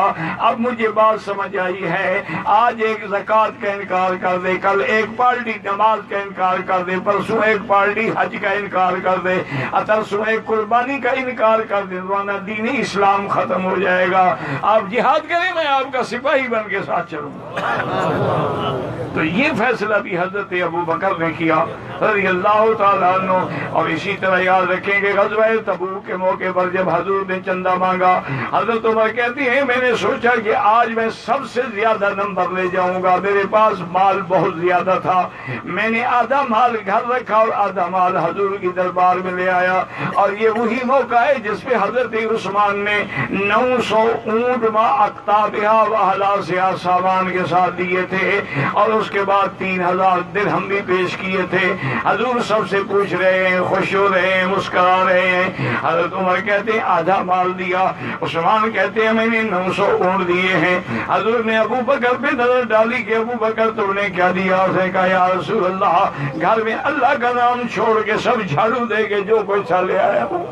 اب مجھے بات سمجھ آئی ہے، آج ایک زکوٰۃ کا انکار کر دے، کل ایک پارٹی نماز کا انکار کر دے، پرسوں ایک پارٹی حج کا انکار کر دے، ترسوں ایک قربانی کا انکار کر دے، ورنہ دین اسلام ختم ہو جائے گا۔ آپ جہاد کریں، میں آپ کا سپاہی بن کے ساتھ چلوں گا۔ تو یہ فیصلہ بھی حضرت ابو بکر نے کیا رضی اللہ تعالیٰ عنہ۔ اور اسی طرح یاد رکھیں کہ غزوہ تبوک کے موقع پر جب حضور نے چندہ مانگا، حضرت عمر کہتی ہیں میں نے سوچا کہ آج میں سب سے زیادہ نمبر لے جاؤں گا، میرے پاس مال بہت زیادہ تھا، میں نے آدھا مال گھر رکھا اور آدھا مال حضور کی دربار میں لے آیا۔ اور یہ وہی موقع ہے جس پہ حضرت عثمان نے 900 اونٹ ما اقطابہا و احلاسہا سامان کے ساتھ دیے تھے، اور اس کے بعد 3000 درہم بھی پیش کیے تھے۔ حضور سب سے پوچھ رہے ہیں، خوش ہو رہے ہیں، مسکرا رہے ہیں۔ حضرت عمر کہتے ہیں آدھا مال دیا، عثمان کہتے ہیں میں نے 900 اونٹ دیے ہیں۔ حضور نے ابو بکر پہ نظر ڈالی کہ ابو بکر تم نے کیا دیا؟ اس نے کہا یا رسول اللہ گھر میں اللہ کا نام چھوڑ کے سب جھاڑو دے کے جو کوئی تھا لے آیا ہوں۔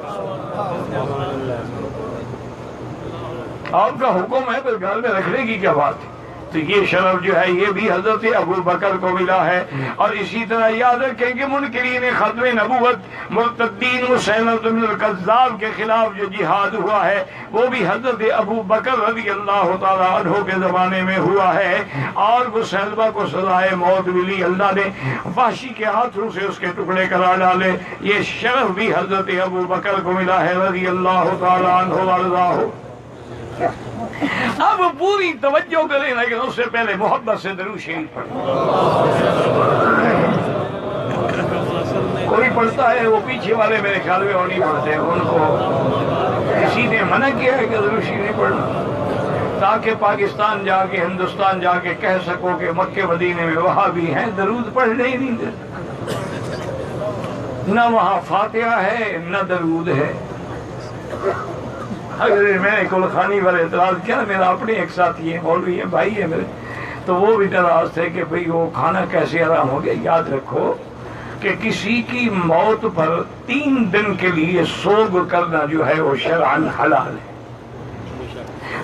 آپ کا حکم ہے پھر گھر میں رکھنے کی کیا بات ہے؟ تو یہ شرف جو ہے یہ بھی حضرت ابو بکر کو ملا ہے۔ اور اسی طرح یاد رکھیں کہ منکرین ختم نبوت مرتدین مسیلمۃ بن الکذاب کے خلاف جو جہاد ہوا ہے وہ بھی حضرت ابو بکر رضی اللہ تعالیٰ عنہ کے زمانے میں ہوا ہے، اور مسیلمہ کو سزائے موت ملی، اللہ نے وحشی کے ہاتھوں سے اس کے ٹکڑے کرا ڈالے۔ یہ شرف بھی حضرت ابو بکر کو ملا ہے رضی اللہ تعالیٰ عنہ وارضاہ۔ اب پوری توجہ کریں لیکن اس سے پہلے محبت سے درود شریف پڑھیں۔ کوئی پڑھتا ہوتا ہے وہ پیچھے والے میرے خیال میں وہ نہیں پڑھتے، ان کو کسی نے منع کیا ہے کہ ضرور نہیں پڑھنا، تاکہ پاکستان جا کے ہندوستان جا کے کہہ سکو کہ مکے مدینے میں وہاں بھی ہیں درود پڑھنے ہی نہیں دیتے، نہ وہاں فاتحہ ہے نہ درود ہے۔ اگر میں نے کلخانی پر اعتراض کیا، میرا اپنے ایک ساتھی ہے مولوی ہے بھائی ہے میرے، تو وہ بھی ناراض تھے کہ بھئی وہ کھانا کیسے حرام ہو گیا۔ یاد رکھو کہ کسی کی موت پر 3 دن کے لیے سوگ کرنا جو ہے وہ شرعاً حلال ہے،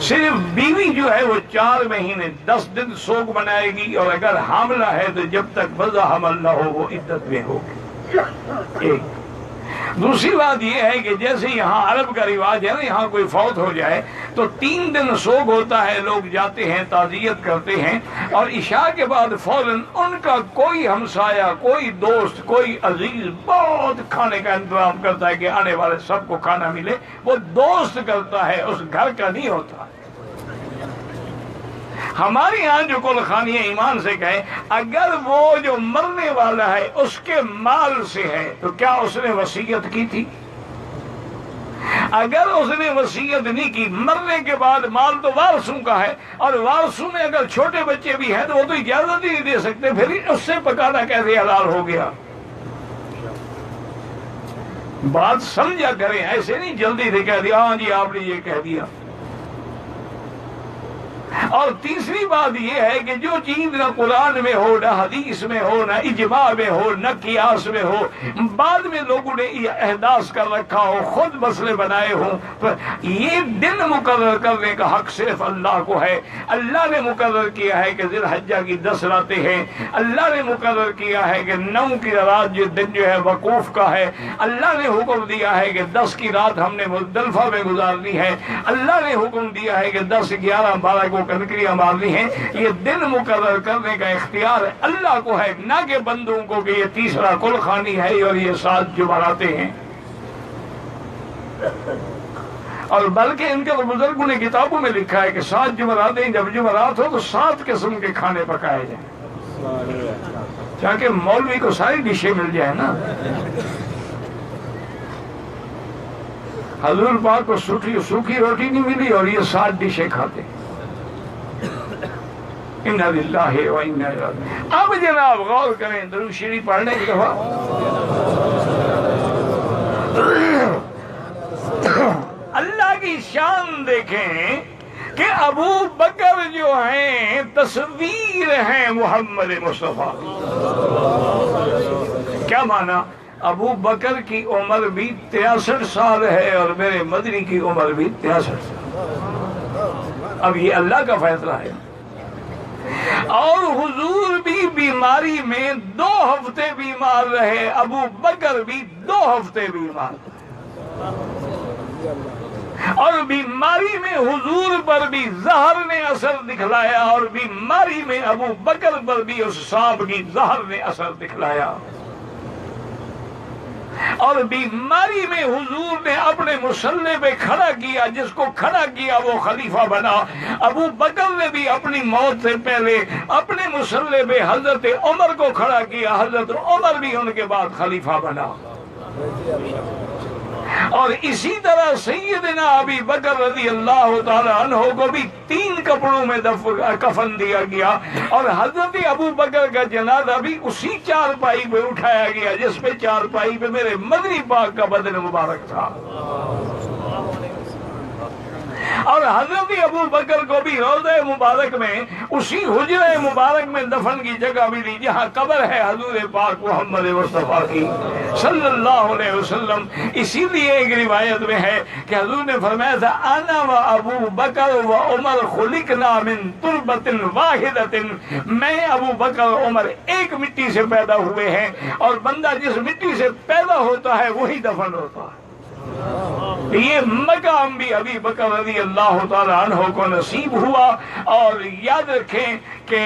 صرف بیوی جو ہے وہ 4 مہینے 10 دن سوگ منائے گی، اور اگر حاملہ ہے تو جب تک وضع حمل نہ ہو وہ عدت میں ہوگی۔ ایک دوسری بات یہ ہے کہ جیسے یہاں عرب کا رواج ہے نا، یہاں کوئی فوت ہو جائے تو 3 دن سوگ ہوتا ہے، لوگ جاتے ہیں تعزیت کرتے ہیں، اور عشاء کے بعد فوراً ان کا کوئی ہمسایہ، کوئی دوست، کوئی عزیز بہت کھانے کا انتظام کرتا ہے کہ آنے والے سب کو کھانا ملے، وہ دوست کرتا ہے، اس گھر کا نہیں ہوتا۔ ہمارے یہاں جو کلخانی ایمان سے کہے، اگر وہ جو مرنے والا ہے اس کے مال سے ہے تو کیا اس نے وصیت کی تھی؟ اگر اس نے وصیت نہیں کی، مرنے کے بعد مال تو وارثوں کا ہے، اور وارثوں میں اگر چھوٹے بچے بھی ہیں تو وہ تو اجازت ہی نہیں دے سکتے، پھر اس سے پکانا کیسے حلال ہو گیا؟ بات سمجھا کریں، ایسے نہیں جلدی سے کہہ دیا ہاں جی آپ نے یہ کہہ دیا۔ اور تیسری بات یہ ہے کہ جو چیز نہ قرآن میں ہو، نہ حدیث میں ہو، نہ اجماع میں ہو، نہ قیاس میں ہو، بعد میں لوگوں نے یہ احداث کر رکھا ہو، خود مسئلے بنائے ہوں، یہ دن مقرر کرنے کا حق صرف اللہ کو ہے۔ اللہ نے مقرر کیا ہے کہ ذی الحجہ کی 10 راتیں ہیں، اللہ نے مقرر کیا ہے کہ 9 کی رات جو دن جو ہے وقوف کا ہے، اللہ نے حکم دیا ہے کہ 10 کی رات ہم نے مزدلفہ میں گزارنی ہے، اللہ نے حکم دیا ہے کہ 10 11 12 کو کنکریاں مارنی ہیں۔ یہ دن مقرر کرنے کا اختیار اللہ کو ہے، نہ کہ بندوں کو کہ یہ تیسرا کلخانی ہے اور یہ 7 جمعراتیں ہیں۔ اور بلکہ ان کے بزرگوں نے کتابوں میں لکھا ہے کہ 7 جمعراتیں، جب جمعرات ہو تو 7 قسم کے کھانے پکائے جائیں، تاکہ مولوی کو ساری ڈشیں مل جائیں نا۔ حضور پاک کو سوکھی روٹی نہیں ملی اور یہ 7 ڈشیں کھاتے۔ اِنَّا لِلَّهِ وَإِنَّا إِلَيْهِ۔ اب جناب غور کریں، درود شریف پڑھنے کی دفعہ اللہ کی شان دیکھیں کہ ابو بکر جو ہیں تصویر ہیں محمد مصطفیٰ۔ کیا مانا؟ ابو بکر کی عمر بھی 63 سال ہے اور میرے مدنی کی عمر بھی 63 سال۔ اب یہ اللہ کا فیصلہ ہے۔ اور حضور بھی بیماری میں 2 ہفتے بیمار رہے، ابو بکر بھی 2 ہفتے بیمار رہے، اور بیماری میں حضور پر بھی زہر نے اثر دکھلایا، اور بیماری میں ابو بکر پر بھی اس سانپ کی زہر نے اثر دکھلایا، اور بیماری میں حضور نے اپنے مصلے پہ کھڑا کیا، جس کو کھڑا کیا وہ خلیفہ بنا۔ ابو بکر نے بھی اپنی موت سے پہلے اپنے مصلے پہ حضرت عمر کو کھڑا کیا، حضرت عمر بھی ان کے بعد خلیفہ بنا۔ اور اسی طرح سیدنا ابی بکر رضی اللہ تعالی عنہ کو بھی 3 کپڑوں میں کفن دیا گیا، اور حضرت ابو بکر کا جنازہ بھی اسی چارپائی پہ اٹھایا گیا جس پہ چارپائی پہ میرے مدنی پاک کا بدن مبارک تھا۔ اور حضرت ابو بکر کو بھی روضہ مبارک میں اسی حجرہ مبارک میں دفن کی جگہ ملی جہاں قبر ہے حضور پاک محمد مصطفیٰ کی صلی اللہ علیہ وسلم۔ اسی لیے ایک روایت میں ہے کہ حضور نے فرمایا تھا انا و ابو بکر و عمر خلقنا من تربت واحدۃ، میں ابو بکر عمر ایک مٹی سے پیدا ہوئے ہیں، اور بندہ جس مٹی سے پیدا ہوتا ہے وہی دفن ہوتا ہے۔ یہ مقام بھی ابی بکر رضی اللہ تعالیٰ عنہ کو نصیب ہوا، اور یاد رکھیں کہ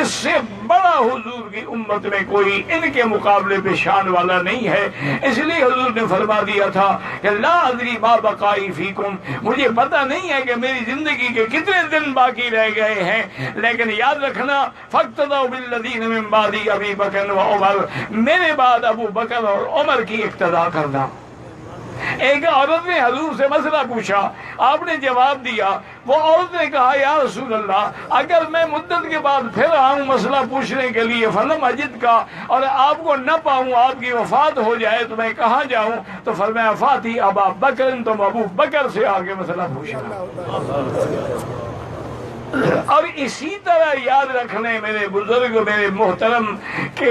اس سے بڑا حضور کی امت میں کوئی ان کے مقابلے پہ شان والا نہیں ہے۔ اس لیے حضور نے فرما دیا تھا کہ لا ادری ما بقائی فیکم، مجھے پتہ نہیں ہے کہ میری زندگی کے کتنے دن باقی رہ گئے ہیں، لیکن یاد رکھنا فاقتدوا بالذین من بعدی ابی بکر و عمر، میرے بعد ابو بکر اور عمر کی اقتداء کرنا۔ ایک عورت نے حضور سے مسئلہ پوچھا، آپ نے جواب دیا۔ وہ عورت نے کہا یا رسول اللہ، اگر میں مدت کے بعد پھر آؤں مسئلہ پوچھنے کے لیے فلم اجد کا، اور آپ کو نہ پاؤں، آپ کی وفات ہو جائے تو میں کہاں جاؤں؟ تو فرمایا فاتی ابا بکر، تم ابو بکر سے آگے مسئلہ پوچھنا۔ اور اسی طرح یاد رکھنے میرے بزرگ، میرے محترم، کہ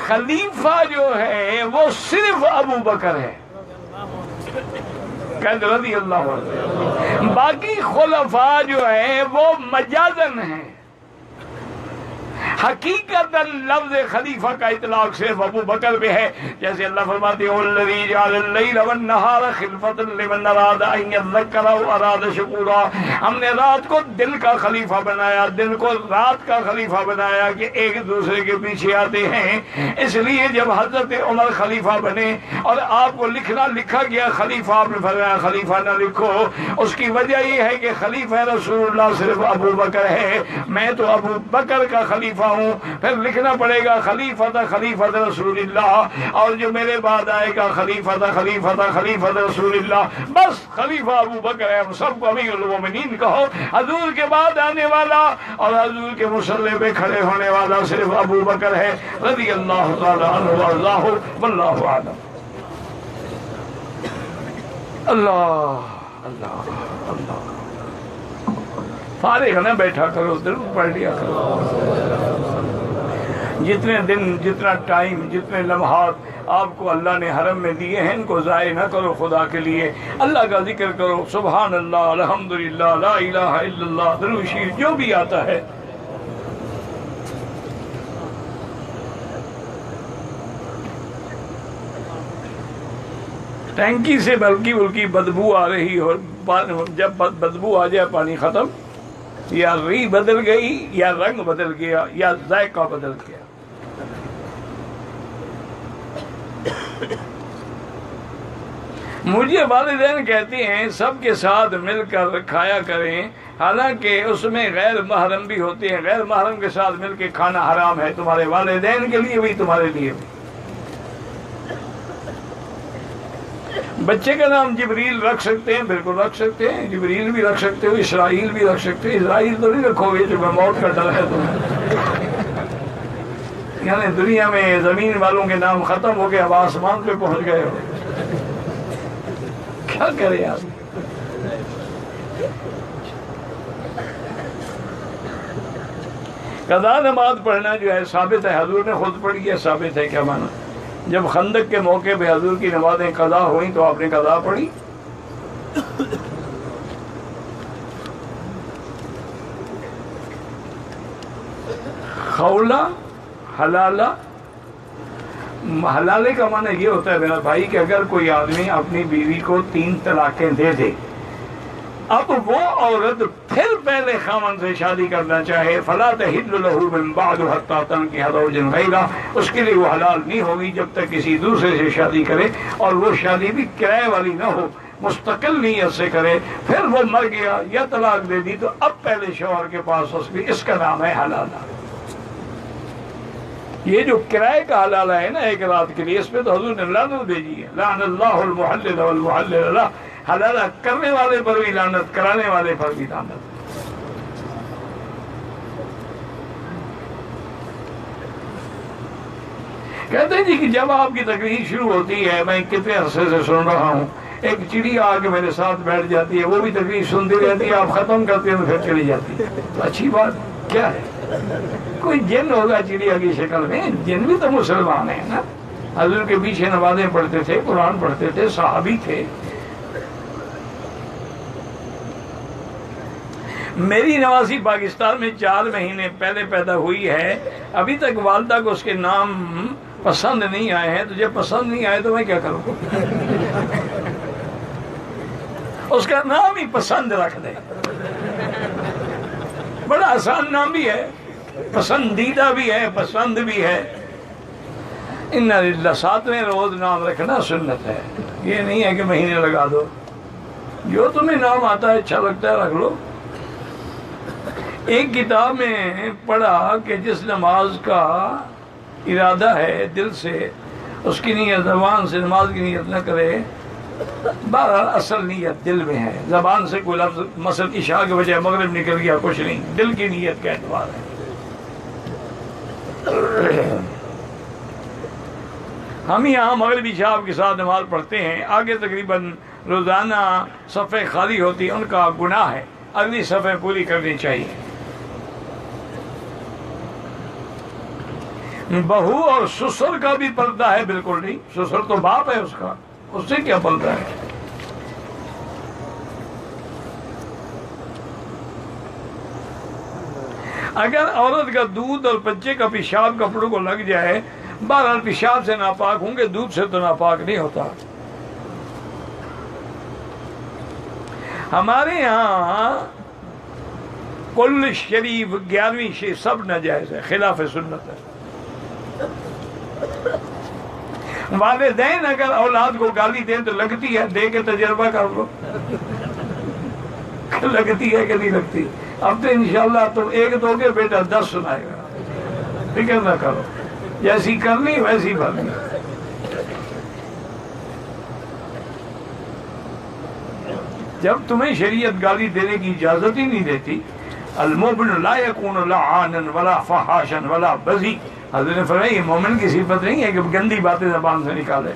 خلیفہ جو ہے وہ صرف ابو بکر ہے رضی اللہ عنہ، باقی خلفاء جو ہیں وہ مجازن ہیں۔ حقیقت لفظ خلیفہ کا اطلاق صرف ابو بکر پہ ہے، جیسے اللہ فرماتے ہیں الذی جعل اللیل والنہار خلفۃ لمن اراد ان یذکر او اراد شکورا، ہم نے رات کو دن کا خلیفہ بنایا، دن کو رات کا خلیفہ بنایا کہ ایک دوسرے کے پیچھے آتے ہیں۔ اس لیے جب حضرت عمر خلیفہ بنے اور آپ کو لکھا گیا خلیفہ، آپ نے فرمایا خلیفہ نہ لکھو، اس کی وجہ یہ ہے کہ خلیفہ رسول اللہ صرف ابو بکر ہے، میں تو ابو بکر کا خلیفہ ہوں، پھر لکھنا پڑے گا خلیفہ رسول اللہ، اور جو میرے بعد آئے گا خلیفہ رسول اللہ، بس خلیفہ ابو بکر ہے۔ ہم سب کو امیر المومنین کہو، حضور کے بعد آنے والا اور حضور کے مصلی پہ کھڑے ہونے والا صرف ابو بکر ہے رضی اللہ تعالی عنہ وارضاہ، واللہ اعلم۔ اللہ اللہ اللہ، فارغ نہ بیٹھا کرو، دل پڑھ لیا کرو۔ جتنے دن، جتنا ٹائم، جتنے لمحات آپ کو اللہ نے حرم میں دیے ہیں، ان کو ضائع نہ کرو خدا کے لیے۔ اللہ کا ذکر کرو، سبحان اللہ، الحمدللہ، لا الہ الا اللہ، درود شریف جو بھی آتا ہے۔ ٹینکی سے بلکی بدبو آ رہی ہو، جب بدبو آ جائے پانی ختم، یا ری بدل گئی، یا رنگ بدل گیا، یا ذائقہ بدل گیا۔ مجھے والدین کہتے ہیں سب کے ساتھ مل کر کھایا کریں، حالانکہ اس میں غیر محرم بھی ہوتے ہیں، غیر محرم کے ساتھ مل کے کھانا حرام ہے، تمہارے والدین کے لیے بھی، تمہارے لیے بھی۔ بچے کا نام جبریل رکھ سکتے ہیں، بالکل رکھ سکتے ہیں، جبریل بھی رکھ سکتے ہو، اسرائیل بھی رکھ سکتے ہو۔ اسرائیل تو نہیں رکھو گے، جو موت کا ڈر ہے تمہیں، یعنی دنیا میں زمین والوں کے نام ختم ہو گئے، اب آسمان پہ پہنچ گئے ہو، کیا کرے آپ؟ قضا نماز پڑھنا جو ہے ثابت ہے، حضور نے خود پڑھی ہے، ثابت ہے۔ کیا مانا؟ جب خندق کے موقع پہ حضور کی نمازیں قضا ہوئیں تو آپ نے قضا پڑھی۔ خولہ، حلالہ، حلالے کا معنی یہ ہوتا ہے میرا بھائی کہ اگر کوئی آدمی اپنی بیوی کو 3 طلاقیں دے دے، اب وہ عورت پھر پہلے خاوند سے شادی کرنا چاہے، فلا تحل له من بعد حتى تنكح زوجا غيره، اس کے لیے وہ حلال نہیں ہوگی جب تک کسی دوسرے سے شادی کرے، اور وہ شادی بھی کرائے والی نہ ہو، مستقل نیت سے کرے۔ پھر وہ مر گیا یا طلاق دے دی تو اب پہلے شوہر کے پاس اس کا نام ہے حلالہ۔ یہ جو کرائے کا حلالہ ہے نا ایک رات کے لیے، اس پہ تو حضور نے لعنت بھیجی ہے، لعن اللہ المحلل والمحلل له، حلالہ کرنے والے پر بھی لعنت، کرانے والے پر بھی لعنت۔ کہتے ہیں جی کہ جب آپ کی تقریر شروع ہوتی ہے، میں کتنے عرصے سے سن رہا ہوں، ایک چڑیا آ کے میرے ساتھ بیٹھ جاتی ہے، وہ بھی تقریر سنتی رہتی ہے، آپ ختم کرتے ہیں پھر چلی جاتی ہے۔ اچھی بات کیا ہے؟ کوئی جن ہوگا چڑیا کی شکل میں، جن بھی تو مسلمان ہیں نا، حضور کے پیچھے نمازیں پڑھتے تھے، قرآن پڑھتے تھے، صحابی تھے۔ میری نواسی پاکستان میں 4 مہینے پہلے پیدا ہوئی ہے، ابھی تک والدہ کو اس کے نام پسند نہیں آئے ہیں، تو جب پسند نہیں آئے تو میں کیا کروں؟ اس کا نام ہی پسند رکھ دے، بڑا آسان نام بھی ہے، پسندیدہ بھی ہے، پسند بھی ہے۔ ان للہ 7ویں روز نام رکھنا سنت ہے، یہ نہیں ہے کہ مہینے لگا دو، جو تمہیں نام آتا ہے اچھا لگتا ہے رکھ لو۔ ایک کتاب میں پڑھا کہ جس نماز کا ارادہ ہے دل سے، اس کی نیت زبان سے نماز کی نیت نہ کرے، بہرحال اصل نیت دل میں ہے، زبان سے کوئی لفظ مثلا عشاء کے بجائے مغرب نکل گیا کچھ نہیں، دل کی نیت کا اعتبار ہے۔ ہم یہاں مغربی عشاء کے ساتھ نماز پڑھتے ہیں، آگے تقریباً روزانہ صفحے خالی ہوتی ہیں، ان کا گناہ ہے، اگلی صفحے پوری کرنی چاہیے۔ بہو اور سسر کا بھی پردہ ہے؟ بالکل نہیں، سسر تو باپ ہے اس کا، اس سے کیا پردہ ہے؟ اگر عورت کا دودھ اور بچے کا پیشاب کپڑوں کو لگ جائے، بہرحال پیشاب سے ناپاک ہوں گے، دودھ سے تو ناپاک نہیں ہوتا۔ ہمارے یہاں کل شریف 11ویں شریف سب ناجائز ہے، خلاف سنت ہے۔ والدین اگر اولاد کو گالی دیں تو لگتی ہے، دے کے تجربہ کر لو، لگتی ہے کہ نہیں لگتی؟ اب تو انشاءاللہ تم ایک دو گے، بیٹا 10 سنائے گا، فکر نہ کرو، جیسی کرنی ویسی بھرنی۔ جب تمہیں شریعت گالی دینے کی اجازت ہی نہیں دیتی، المؤمن لا يكون لعانا ولا فحاشا ولا بذی، حضرت نے فرمایا یہ مومن کی صفت نہیں ہے کہ گندی باتیں زبان سے نکالے۔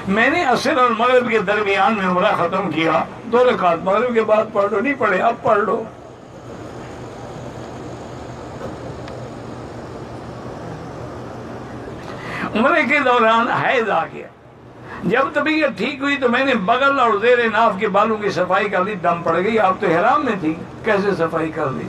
میں نے عصر اور مغرب کے درمیان میں عمرہ ختم کیا، 2 رکعت مغرب کے بعد پڑھ لو، نہیں پڑھے اب پڑھ لو۔ عمرے کے دوران حیض آ گیا، جب طبیعت ٹھیک ہوئی تو میں نے بغل اور زیر ناف کے بالوں کی صفائی کر لی، دم پڑ گئی، آپ تو احرام میں تھی، کیسے صفائی کر لی؟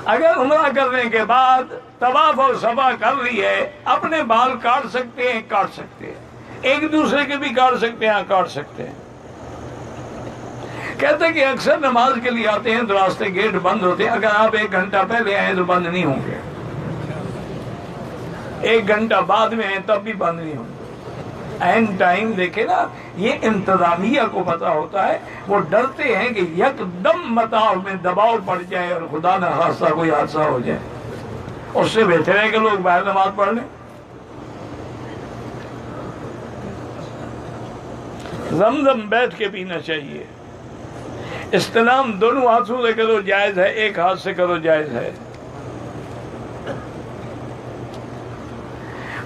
اگر عمرہ کرنے کے بعد طواف اور صفا کر لی ہے، اپنے بال کاٹ سکتے ہیں، کاٹ سکتے ہیں، ایک دوسرے کے بھی کاٹ سکتے ہیں، کاٹ سکتے ہیں۔ کہتے ہیں کہ اکثر نماز کے لیے آتے ہیں تو راستے گیٹ بند ہوتے ہیں، اگر آپ 1 گھنٹہ پہلے آئے تو بند نہیں ہوں گے، 1 گھنٹہ بعد میں آئے تب بھی بند نہیں ہوں گے۔ این ٹائم دیکھے نا، یہ انتظامیہ کو پتا ہوتا ہے، وہ ڈرتے ہیں کہ یک دم مطاف میں دباؤ پڑ جائے اور خدا نہ خواستہ کوئی حادثہ ہو جائے، اس سے بہتر ہے کہ لوگ باہر نماز پڑھ لیں۔ زمزم بیٹھ کے پینا چاہیے، استلام دونوں ہاتھوں سے کرو جائز ہے، ایک ہاتھ سے کرو جائز ہے۔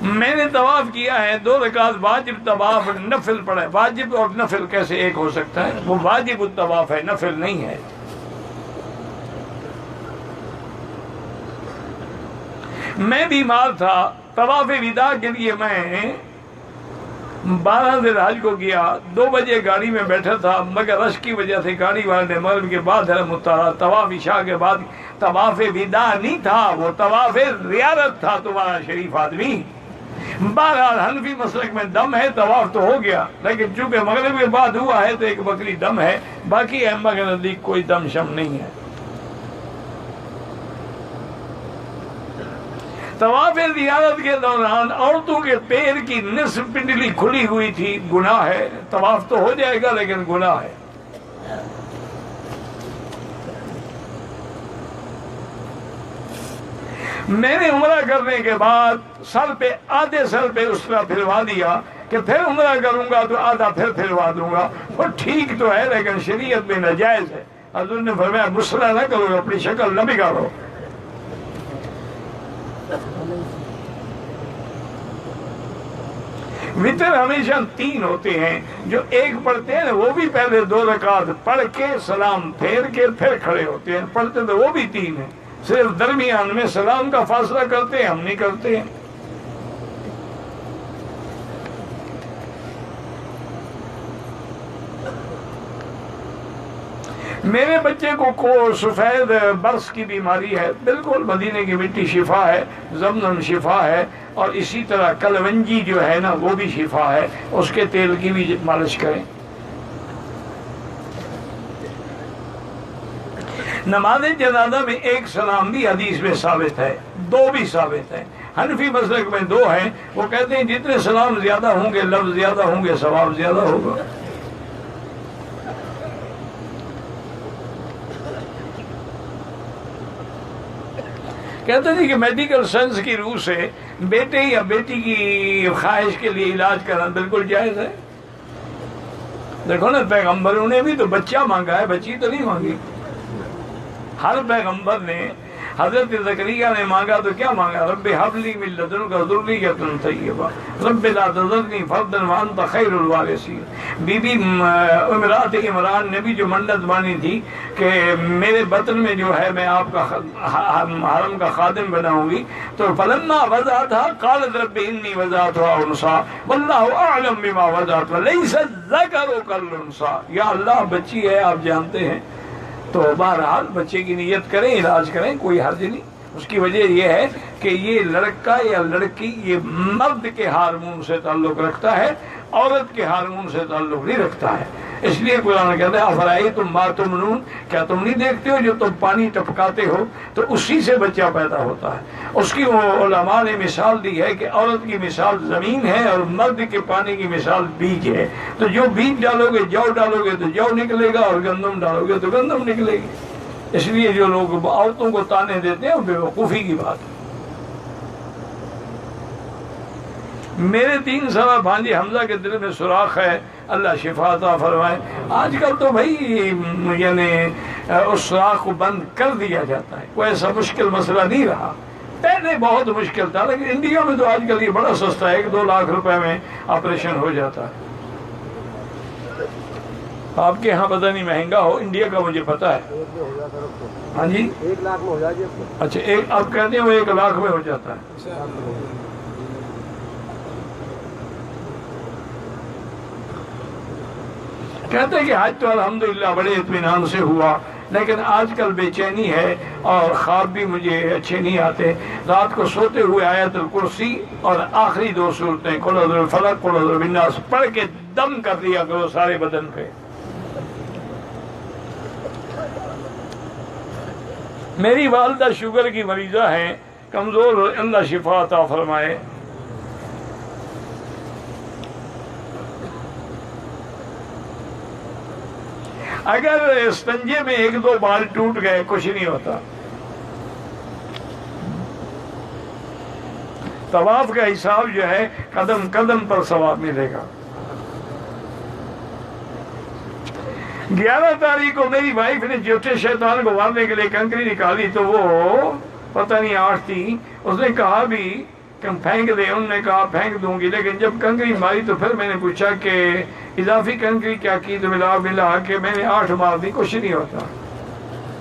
میں نے طواف کیا ہے 2 رکعت واجب طواف، نفل پڑھا ہے۔ واجب اور نفل کیسے ایک ہو سکتا ہے؟ وہ واجب الطواف ہے، نفل نہیں ہے۔ میں بیمار تھا، طواف وداع کے لیے میں 12 ذی الحج کو گیا، 2 بجے گاڑی میں بیٹھا تھا، مگر رش کی وجہ سے گاڑی والے نے مغرب کے بعد حرم اتارا، طواف عشاء کے بعد۔ طواف وداع نہیں تھا، وہ طواف زیارت تھا تمہارا شریف آدمی۔ بہرحال حنفی مسلک میں دم ہے، طواف تو ہو گیا، لیکن چونکہ مغرب کے بعد ہوا ہے تو ایک بکری دم ہے، باقی ائمہ کے نزدیک کوئی دم شم نہیں ہے۔ طواف زیارت کے دوران عورتوں کے پیر کی نصف پنڈلی کھلی ہوئی تھی، گناہ ہے، طواف تو ہو جائے گا لیکن گناہ ہے۔ میں نے عمرہ کرنے کے بعد سر پہ آدھے سر پہ اس طرح پھروا دیا کہ پھر عمرہ کروں گا تو آدھا پھر پھروا دوں گا، وہ ٹھیک تو ہے لیکن شریعت میں ناجائز ہے۔ حضور نے فرمایا مسئلہ نہ کرو، اپنی شکل نہ بگاڑو۔ وتر ہمیشہ 3 ہوتے ہیں، جو ایک پڑھتے ہیں وہ بھی پہلے 2 رکعت پڑھ کے سلام پھیر کے پھر کھڑے ہوتے ہیں، پڑھتے تو وہ بھی 3 ہیں، صرف درمیان میں سلام کا فاصلہ کرتے ہیں، ہم نہیں کرتے ہیں۔ میرے بچے کو سفید برس کی بیماری ہے، بالکل مدینے کی مٹی شفا ہے، زمزم شفا ہے، اور اسی طرح کلونجی جو ہے نا وہ بھی شفا ہے، اس کے تیل کی بھی مالش کریں۔ نماز جنازہ میں ایک سلام بھی حدیث میں ثابت ہے، دو بھی ثابت ہے۔ حنفی مسلک میں دو ہیں، وہ کہتے ہیں جتنے سلام زیادہ ہوں گے، لفظ زیادہ ہوں گے، ثواب زیادہ ہوگا۔ کہتے ہیں کہ میڈیکل سائنس کی روح سے بیٹے یا بیٹی کی خواہش کے لیے علاج کرنا بالکل جائز ہے۔ دیکھو نا، پیغمبروں نے بھی تو بچہ مانگا ہے، بچی تو نہیں مانگی۔ ہر پیغمبر نے، حضرت زکریا نے مانگا تو کیا مانگا؟ رب ہب لی من لدنک ذریۃ طیبہ رب لا تذرنی فردا وانت خیر الوارثین۔ بی بی امرات عمران نے بھی جو منت مانی تھی کہ میرے بطن میں جو ہے میں آپ کا حرم کا خادم بناؤں گی، تو فلما وضعتها قالت رب انی وضعتها انثی واللہ اعلم بما وضعت ولیس الذکر کالانثی۔ یا اللہ بچی ہے، آپ جانتے ہیں، تو بہرحال بچے کی نیت کریں، علاج کریں، کوئی حرج نہیں۔ اس کی وجہ یہ ہے کہ یہ لڑکا یا لڑکی یہ مرد کے ہارمون سے تعلق رکھتا ہے، عورت کے ہارمون سے تعلق نہیں رکھتا ہے۔ اس لیے قرآن کہتا ہے افرائیتم ما تمنون، کیا تم نہیں دیکھتے ہو جو تم پانی ٹپکاتے ہو تو اسی سے بچہ پیدا ہوتا ہے۔ اس کی وہ علماء نے مثال دی ہے کہ عورت کی مثال زمین ہے اور مرد کے پانی کی مثال بیج ہے۔ تو جو بیج ڈالو گے، جو ڈالو گے تو جو نکلے گا، اور گندم ڈالو گے تو گندم نکلے گی۔ اس لیے جو لوگ عورتوں کو تانے دیتے ہیں وہ بے وقوفی کی بات ہے۔ میرے 3 سالہ بھانجے حمزہ کے دل میں سوراخ ہے، اللہ شفا عطا فرمائے۔ آج کل تو بھائی یعنی اس سوراخ کو بند کر دیا جاتا ہے، کوئی ایسا مشکل مسئلہ نہیں رہا۔ پہلے بہت مشکل تھا، لیکن انڈیا میں تو آج کل یہ بڑا سستا ہے، 1-2 لاکھ روپے میں آپریشن ہو جاتا ہے۔ آپ کے ہاں پتہ نہیں مہنگا ہو، انڈیا کا مجھے پتہ ہے۔ ہاں جی 1 لاکھ میں ہو جائے گی۔ اچھا، آپ کہتے ہیں وہ 1 لاکھ میں ہو جاتا ہے۔ کہتے ہیں کہ حج تو الحمدللہ بڑے اطمینان سے ہوا، لیکن آج کل بے چینی ہے اور خواب بھی مجھے اچھے نہیں آتے۔ رات کو سوتے ہوئے آیت الکرسی اور آخری 2 صورتیں قل اعوذ برب الفلق قل اعوذ برب الناس پڑھ کے دم کر دیا کرو سارے بدن پہ۔ میری والدہ شوگر کی مریضہ ہیں، کمزور، اللہ شفا عطا فرمائے۔ اگر استنجے میں 1-2 بال ٹوٹ گئے کچھ نہیں ہوتا۔ طواف کا حساب جو ہے قدم قدم پر ثواب ملے گا۔ 11 تاریخ کو میری وائف نے جوٹے شیطان کو مارنے کے لیے کنکری نکالی، تو وہ پتہ نہیں 8 تھی، اس نے کہا بھی کہ ہم پھینک دیں، انہوں نے کہا پھینک دوں گی، لیکن جب کنکری ماری تو پھر میں نے پوچھا کہ اضافی کنکری کیا کی، تو ملا کہ میں نے 8 مار دی، کچھ نہیں ہوتا۔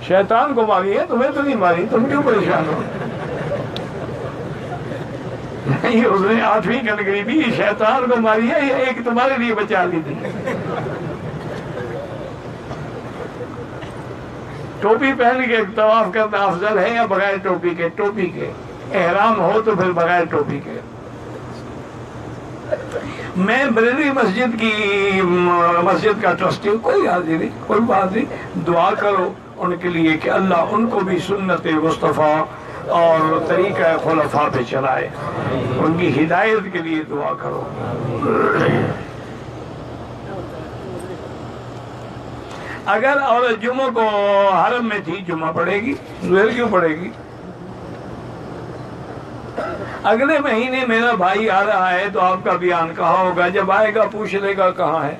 شیطان کو ماری ہے، تمہیں تو نہیں ماری، تم کیوں پریشان ہو؟ نہیں، اس نے 8ویں کنکری بھی شیطان کو ماری ہے، یا ایک تمہارے لیے بچا لی تھی۔ ٹوپی پہن کے طواف کرنا افضل ہے یا بغیر ٹوپی کے؟ ٹوپی کے۔ احرام ہو تو پھر بغیر ٹوپی کے۔ میں بریلوی مسجد کا ٹرسٹی ہوں، کوئی حاضری نہیں، کوئی بات نہیں، دعا کرو ان کے لیے کہ اللہ ان کو بھی سنت مصطفیٰ اور طریقہ خلفاء پہ چلائے، ان کی ہدایت کے لیے دعا کرو۔ اگر عورت جمعہ کو حرم میں تھی، جمعہ پڑھے گی، ظہر کیوں پڑھے گی؟ اگلے مہینے میرا بھائی آ رہا ہے تو آپ کا بیان کہاں ہوگا؟ جب آئے گا پوچھ لے گا کہاں ہے۔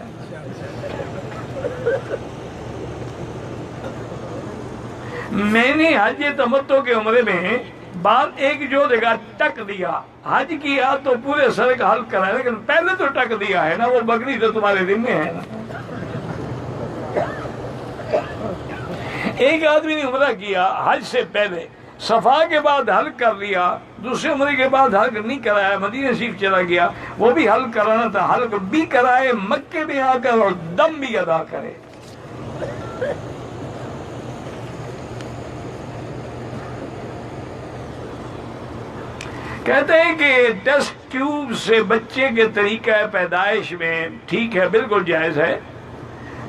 میں نے حج تمتع کے عمرے میں بعد ایک جو جگہ ٹک دیا، حج کیا تو پورے سر کا حلق کرا، لیکن پہلے تو ٹک دیا ہے نا، وہ بکری تو تمہارے دن میں ہے نا۔ ایک آدمی نے عمرہ کیا حج سے پہلے، صفا کے بعد حلق کر لیا، دوسرے عمرے کے بعد حلق نہیں کرایا، مدینہ شریف چلا گیا، وہ بھی حلق کرانا تھا، حلق بھی کرائے، مکے میں آ کر اور دم بھی ادا کرے۔ کہتے ہیں کہ ٹیسٹ ٹیوب سے بچے کے طریقہ پیدائش میں ٹھیک ہے، بالکل جائز ہے،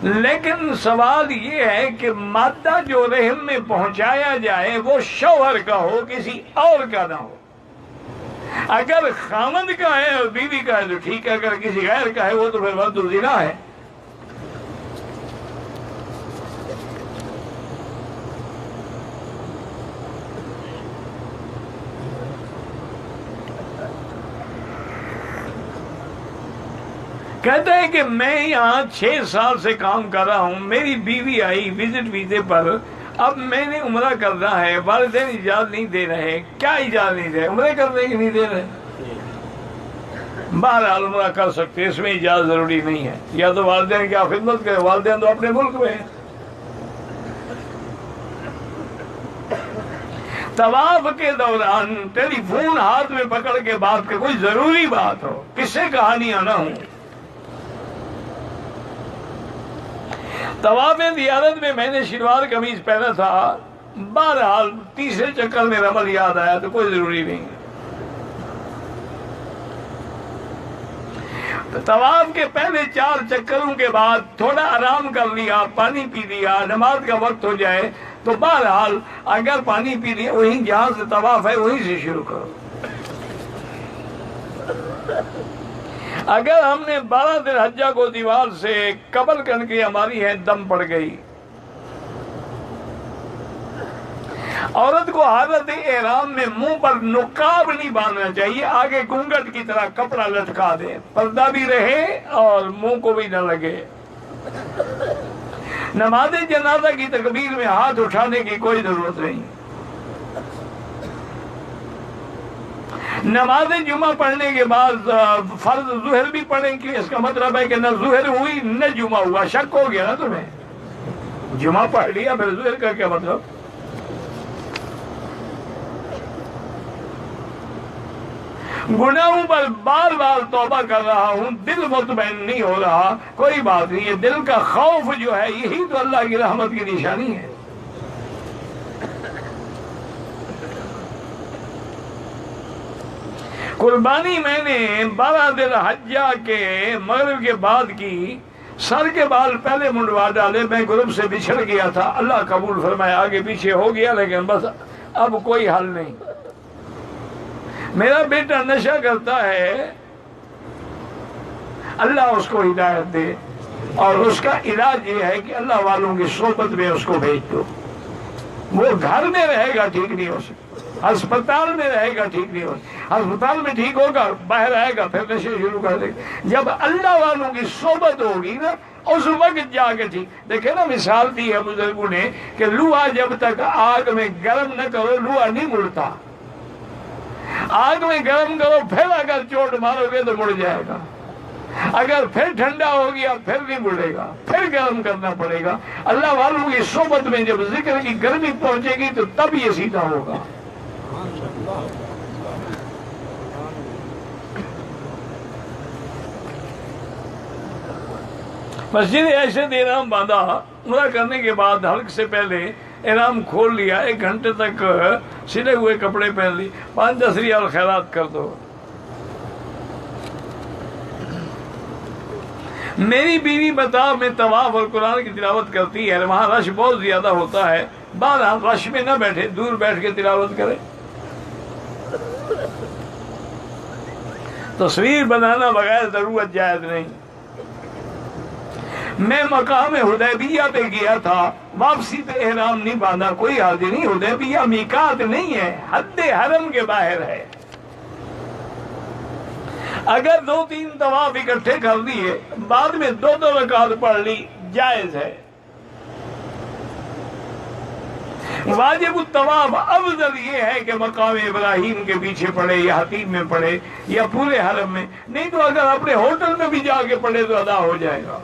لیکن سوال یہ ہے کہ مادہ جو رحم میں پہنچایا جائے وہ شوہر کا ہو، کسی اور کا نہ ہو۔ اگر خامند کا ہے اور بیوی کا ہے تو ٹھیک ہے، اگر کسی غیر کا ہے وہ تو پھر ولد الزنا ہے۔ کہتا ہے کہ میں یہاں 6 سال سے کام کر رہا ہوں، میری بیوی آئی وزٹ ویزے پر، اب میں نے عمرہ کرنا ہے، والدین اجازت نہیں دے رہے۔ کیا اجازت نہیں دے رہے؟ عمرے کرنے کی نہیں دے رہے۔ بہرحال عمرہ کر سکتے، اس میں اجازت ضروری نہیں ہے، یا تو والدین کی خدمت کرے، والدین تو اپنے ملک میں ہیں۔ طواف کے دوران ٹیلی فون ہاتھ میں پکڑ کے بات کرے، کوئی ضروری بات ہو، کس سے کہانیاں نہ ہوں۔ طواف زیارت میں میں نے شلوار قمیض پہنا تھا، بہرحال تیسرے چکر میں رمل یاد آیا تو کوئی ضروری نہیں۔ طواف کے پہلے 4 چکروں کے بعد تھوڑا آرام کر لیا، پانی پی لیا، نماز کا وقت ہو جائے تو بہرحال اگر پانی پی لیا وہیں جہاں سے طواف ہے وہیں سے شروع کرو۔ اگر ہم نے 12 ذی الحجہ کو دیوار سے قبل کر کے ہماری ہے دم پڑ گئی، عورت کو حالت احرام میں منہ پر نقاب نہیں باندھنا چاہیے، آگے گھونگھٹ کی طرح کپڑا لٹکا دے، پردہ بھی رہے اور منہ کو بھی نہ لگے۔ نماز جنازہ کی تکبیر میں ہاتھ اٹھانے کی کوئی ضرورت نہیں۔ نماز جمعہ پڑھنے کے بعد فرض ظہر بھی پڑھیں کہ اس کا مطلب ہے کہ نہ ظہر ہوئی نہ جمعہ ہوا، شک ہو گیا نا تمہیں؟ جمعہ پڑھ لیا پھر ظہر کا کیا مطلب؟ گناہوں پر بار بار توبہ کر رہا ہوں، دل مطمئن نہیں ہو رہا، کوئی بات نہیں، یہ دل کا خوف جو ہے یہی تو اللہ کی رحمت کی نشانی ہے۔ قربانی میں نے 12 ذی الحجہ کے مغرب کے بعد کی، سر کے بال پہلے منڈوا ڈالے، میں گروپ سے بچھڑ گیا تھا، اللہ قبول فرمائے، آگے پیچھے ہو گیا لیکن بس اب کوئی حل نہیں۔ میرا بیٹا نشہ کرتا ہے، اللہ اس کو ہدایت دے، اور اس کا علاج یہ ہے کہ اللہ والوں کی صحبت میں اس کو بھیج دو۔ وہ گھر میں رہے گا ٹھیک نہیں ہو سکتا، ہسپتال میں رہے گا ٹھیک نہیں ہو سکتا، ہسپتال میں ٹھیک ہوگا باہر آئے گا پھر نشے شروع کر دے گا۔ جب اللہ والوں کی صحبت ہوگی نا اس وقت جا کے ٹھیک۔ دیکھیں نا مثال دی ہے بزرگوں نے کہ لوہا جب تک آگ میں گرم نہ کرو لوہا نہیں مڑتا، آگ میں گرم کرو پھر اگر چوٹ مارو گے تو مڑ جائے گا، اگر پھر ٹھنڈا ہو گیا پھر نہیں مڑے گا، پھر گرم کرنا پڑے گا۔ اللہ والوں کی صحبت میں جب ذکر کی گرمی پہنچے گی تو تب یہ سیدھا ہوگا۔ مسجد ایسے احرام باندھا، عمرہ کرنے کے بعد حلق سے پہلے احرام کھول لیا، 1 گھنٹے تک سلے ہوئے کپڑے پہن لی، 5-10 ریال خیرات کر دو۔ میری بیوی بتا میں طواف اور قرآن کی تلاوت کرتی ہے، وہاں رش بہت زیادہ ہوتا ہے، بہرحال رش میں نہ بیٹھے، دور بیٹھ کے تلاوت کرے۔ تصویر بنانا بغیر ضرورت جائز نہیں۔ میں مقام حدیبیہ پہ گیا تھا، واپسی پہ احرام نہیں باندھا، کوئی حرج نہیں، حدیبیہ میقات نہیں ہے، حد حرم کے باہر ہے۔ اگر 2-3 طواف اکٹھے کر دیے بعد میں 2 رکعت پڑھ لی جائز ہے۔ واجب الطواف افضل یہ ہے کہ مقام ابراہیم کے پیچھے پڑھے یا حتیم میں پڑھے یا پورے حرم میں، نہیں تو اگر اپنے ہوٹل میں بھی جا کے پڑھے تو ادا ہو جائے گا۔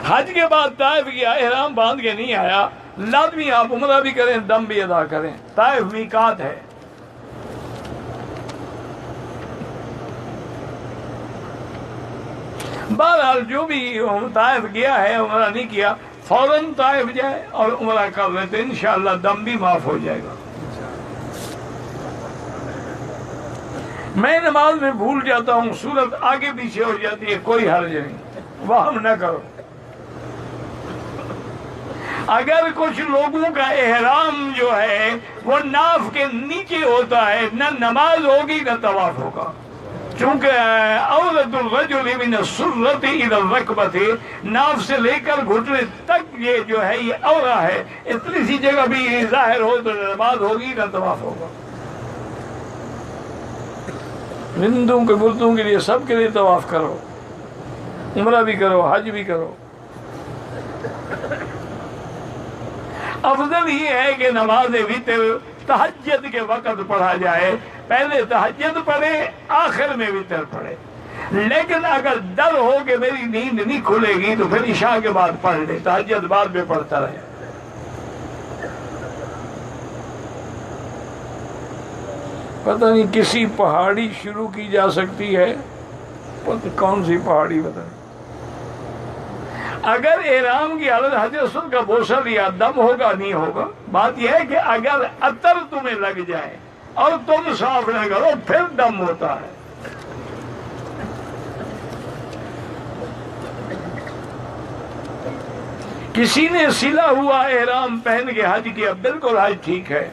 حج کے بعد طائف گیا، احرام باندھ کے نہیں آیا، لازمی آپ عمرہ بھی کریں دم بھی ادا کریں، طائف میقات ہے۔ بہرحال جو بھی طائف گیا ہے عمرہ نہیں کیا، فوراً طائف جائے اور عمرہ کر لے تو انشاءاللہ دم بھی معاف ہو جائے گا۔ میں نماز میں بھول جاتا ہوں، صورت آگے پیچھے ہو جاتی ہے، کوئی حرج نہیں، وہم نہ کرو۔ اگر کچھ لوگوں کا احرام جو ہے وہ ناف کے نیچے ہوتا ہے، نہ نماز ہوگی نہ طواف ہوگا، چونکہ عورت الرجل من السرۃ الی الرکبۃ، ناف سے لے کر گھٹنے تک یہ جو ہے یہ عورہ ہے، اتنی سی جگہ بھی ظاہر ہو تو نہ نماز ہوگی نہ طواف ہوگا۔ ہندوؤں کے مردوں کے لیے سب کے لیے طواف کرو، عمرہ بھی کرو، حج بھی کرو۔ افضل یہ ہے کہ نماز وتر تہجد کے وقت پڑھا جائے، پہلے تہجد پڑھے آخر میں وتر پڑھے، لیکن اگر ڈر ہو کہ میری نیند نہیں کھلے گی تو پھر عشاء کے بعد پڑھ لے، تہجد بعد میں پڑھتا رہے۔ پتہ نہیں کسی پہاڑی شروع کی جا سکتی ہے، پتہ کون سی پہاڑی بتا۔ اگر احرام کی حالت حضرت کا بوسہ لیا دم ہوگا نہیں ہوگا؟ بات یہ ہے کہ اگر عطر تمہیں لگ جائے اور تم صاف نہ کرو پھر دم ہوتا ہے۔ کسی نے سلا ہوا احرام پہن کے حج کیا، بالکل حج ٹھیک ہے۔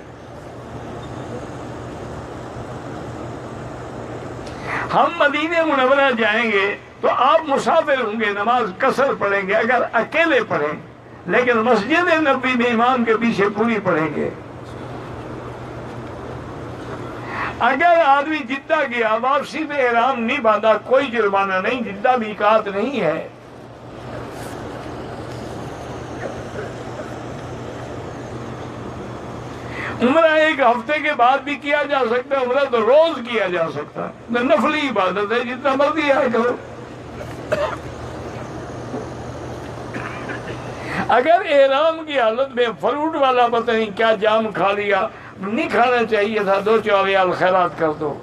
ہم مدینہ منورہ جائیں گے تو آپ مسافر ہوں گے، نماز قصر پڑھیں گے اگر اکیلے پڑھیں، لیکن مسجد نبوی میں امام کے پیچھے پوری پڑھیں گے۔ اگر آدمی جدہ گیا واپسی میں احرام نہیں باندھا کوئی جرمانہ نہیں، جدہ میقات نہیں ہے۔ عمرہ ایک ہفتے کے بعد بھی کیا جا سکتا ہے، عمرہ تو روز کیا جا سکتا ہے، نفلی عبادت ہے، جتنا مرضی آئے کرو۔ اگر احرام کی حالت میں فروٹ والا پتہ نہیں کیا جام کھا لیا، نہیں کھانا چاہیے تھا، 2-4 ریال خیرات کر دو۔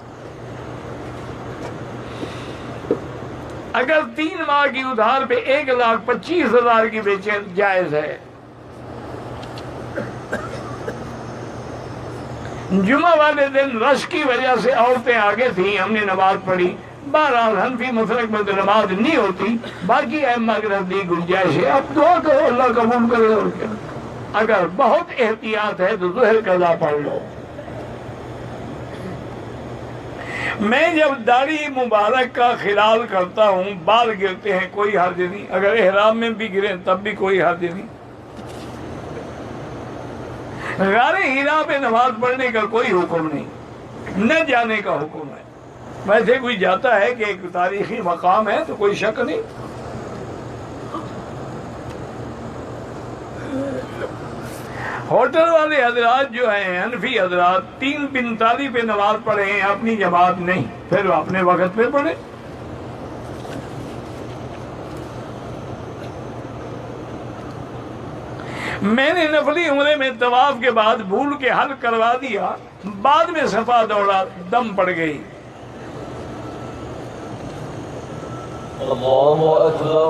اگر 3 ماہ کی ادھار پہ 1,25,000 کی بیچیں جائز ہے۔ جمعہ والے دن رش کی وجہ سے عورتیں آگے تھیں، ہم نے نماز پڑھی، بہرحال حنفی مسلک میں تو نماز نہیں ہوتی، باقی ائمہ کے نزدیک گنجائش ہے، اب دعا کرو اللہ قبول کرے اور کیا۔ اگر بہت احتیاط ہے تو ظہر قضا پڑھ لو۔ میں جب داڑھی مبارک کا خلال کرتا ہوں بال گرتے ہیں کوئی حرج نہیں، اگر احرام میں بھی گریں تب بھی کوئی حرج نہیں۔ غار ہیرا پہ نماز پڑھنے کا کوئی حکم نہیں، نہ جانے کا حکم ہے۔ ویسے کوئی جاتا ہے کہ ایک تاریخی مقام ہے تو کوئی شک نہیں۔ ہوٹل والے حضرات جو ہیں حنفی حضرات 3:45 پہ نماز پڑھے ہیں، اپنی جماعت نہیں، پھر وہ اپنے وقت پہ پڑھے۔ میں نے نفلی عمرے میں طواف کے بعد بھول کے حل کروا دیا، بعد میں صفا دوڑا، دم پڑ گئی۔ اللہ اکبر۔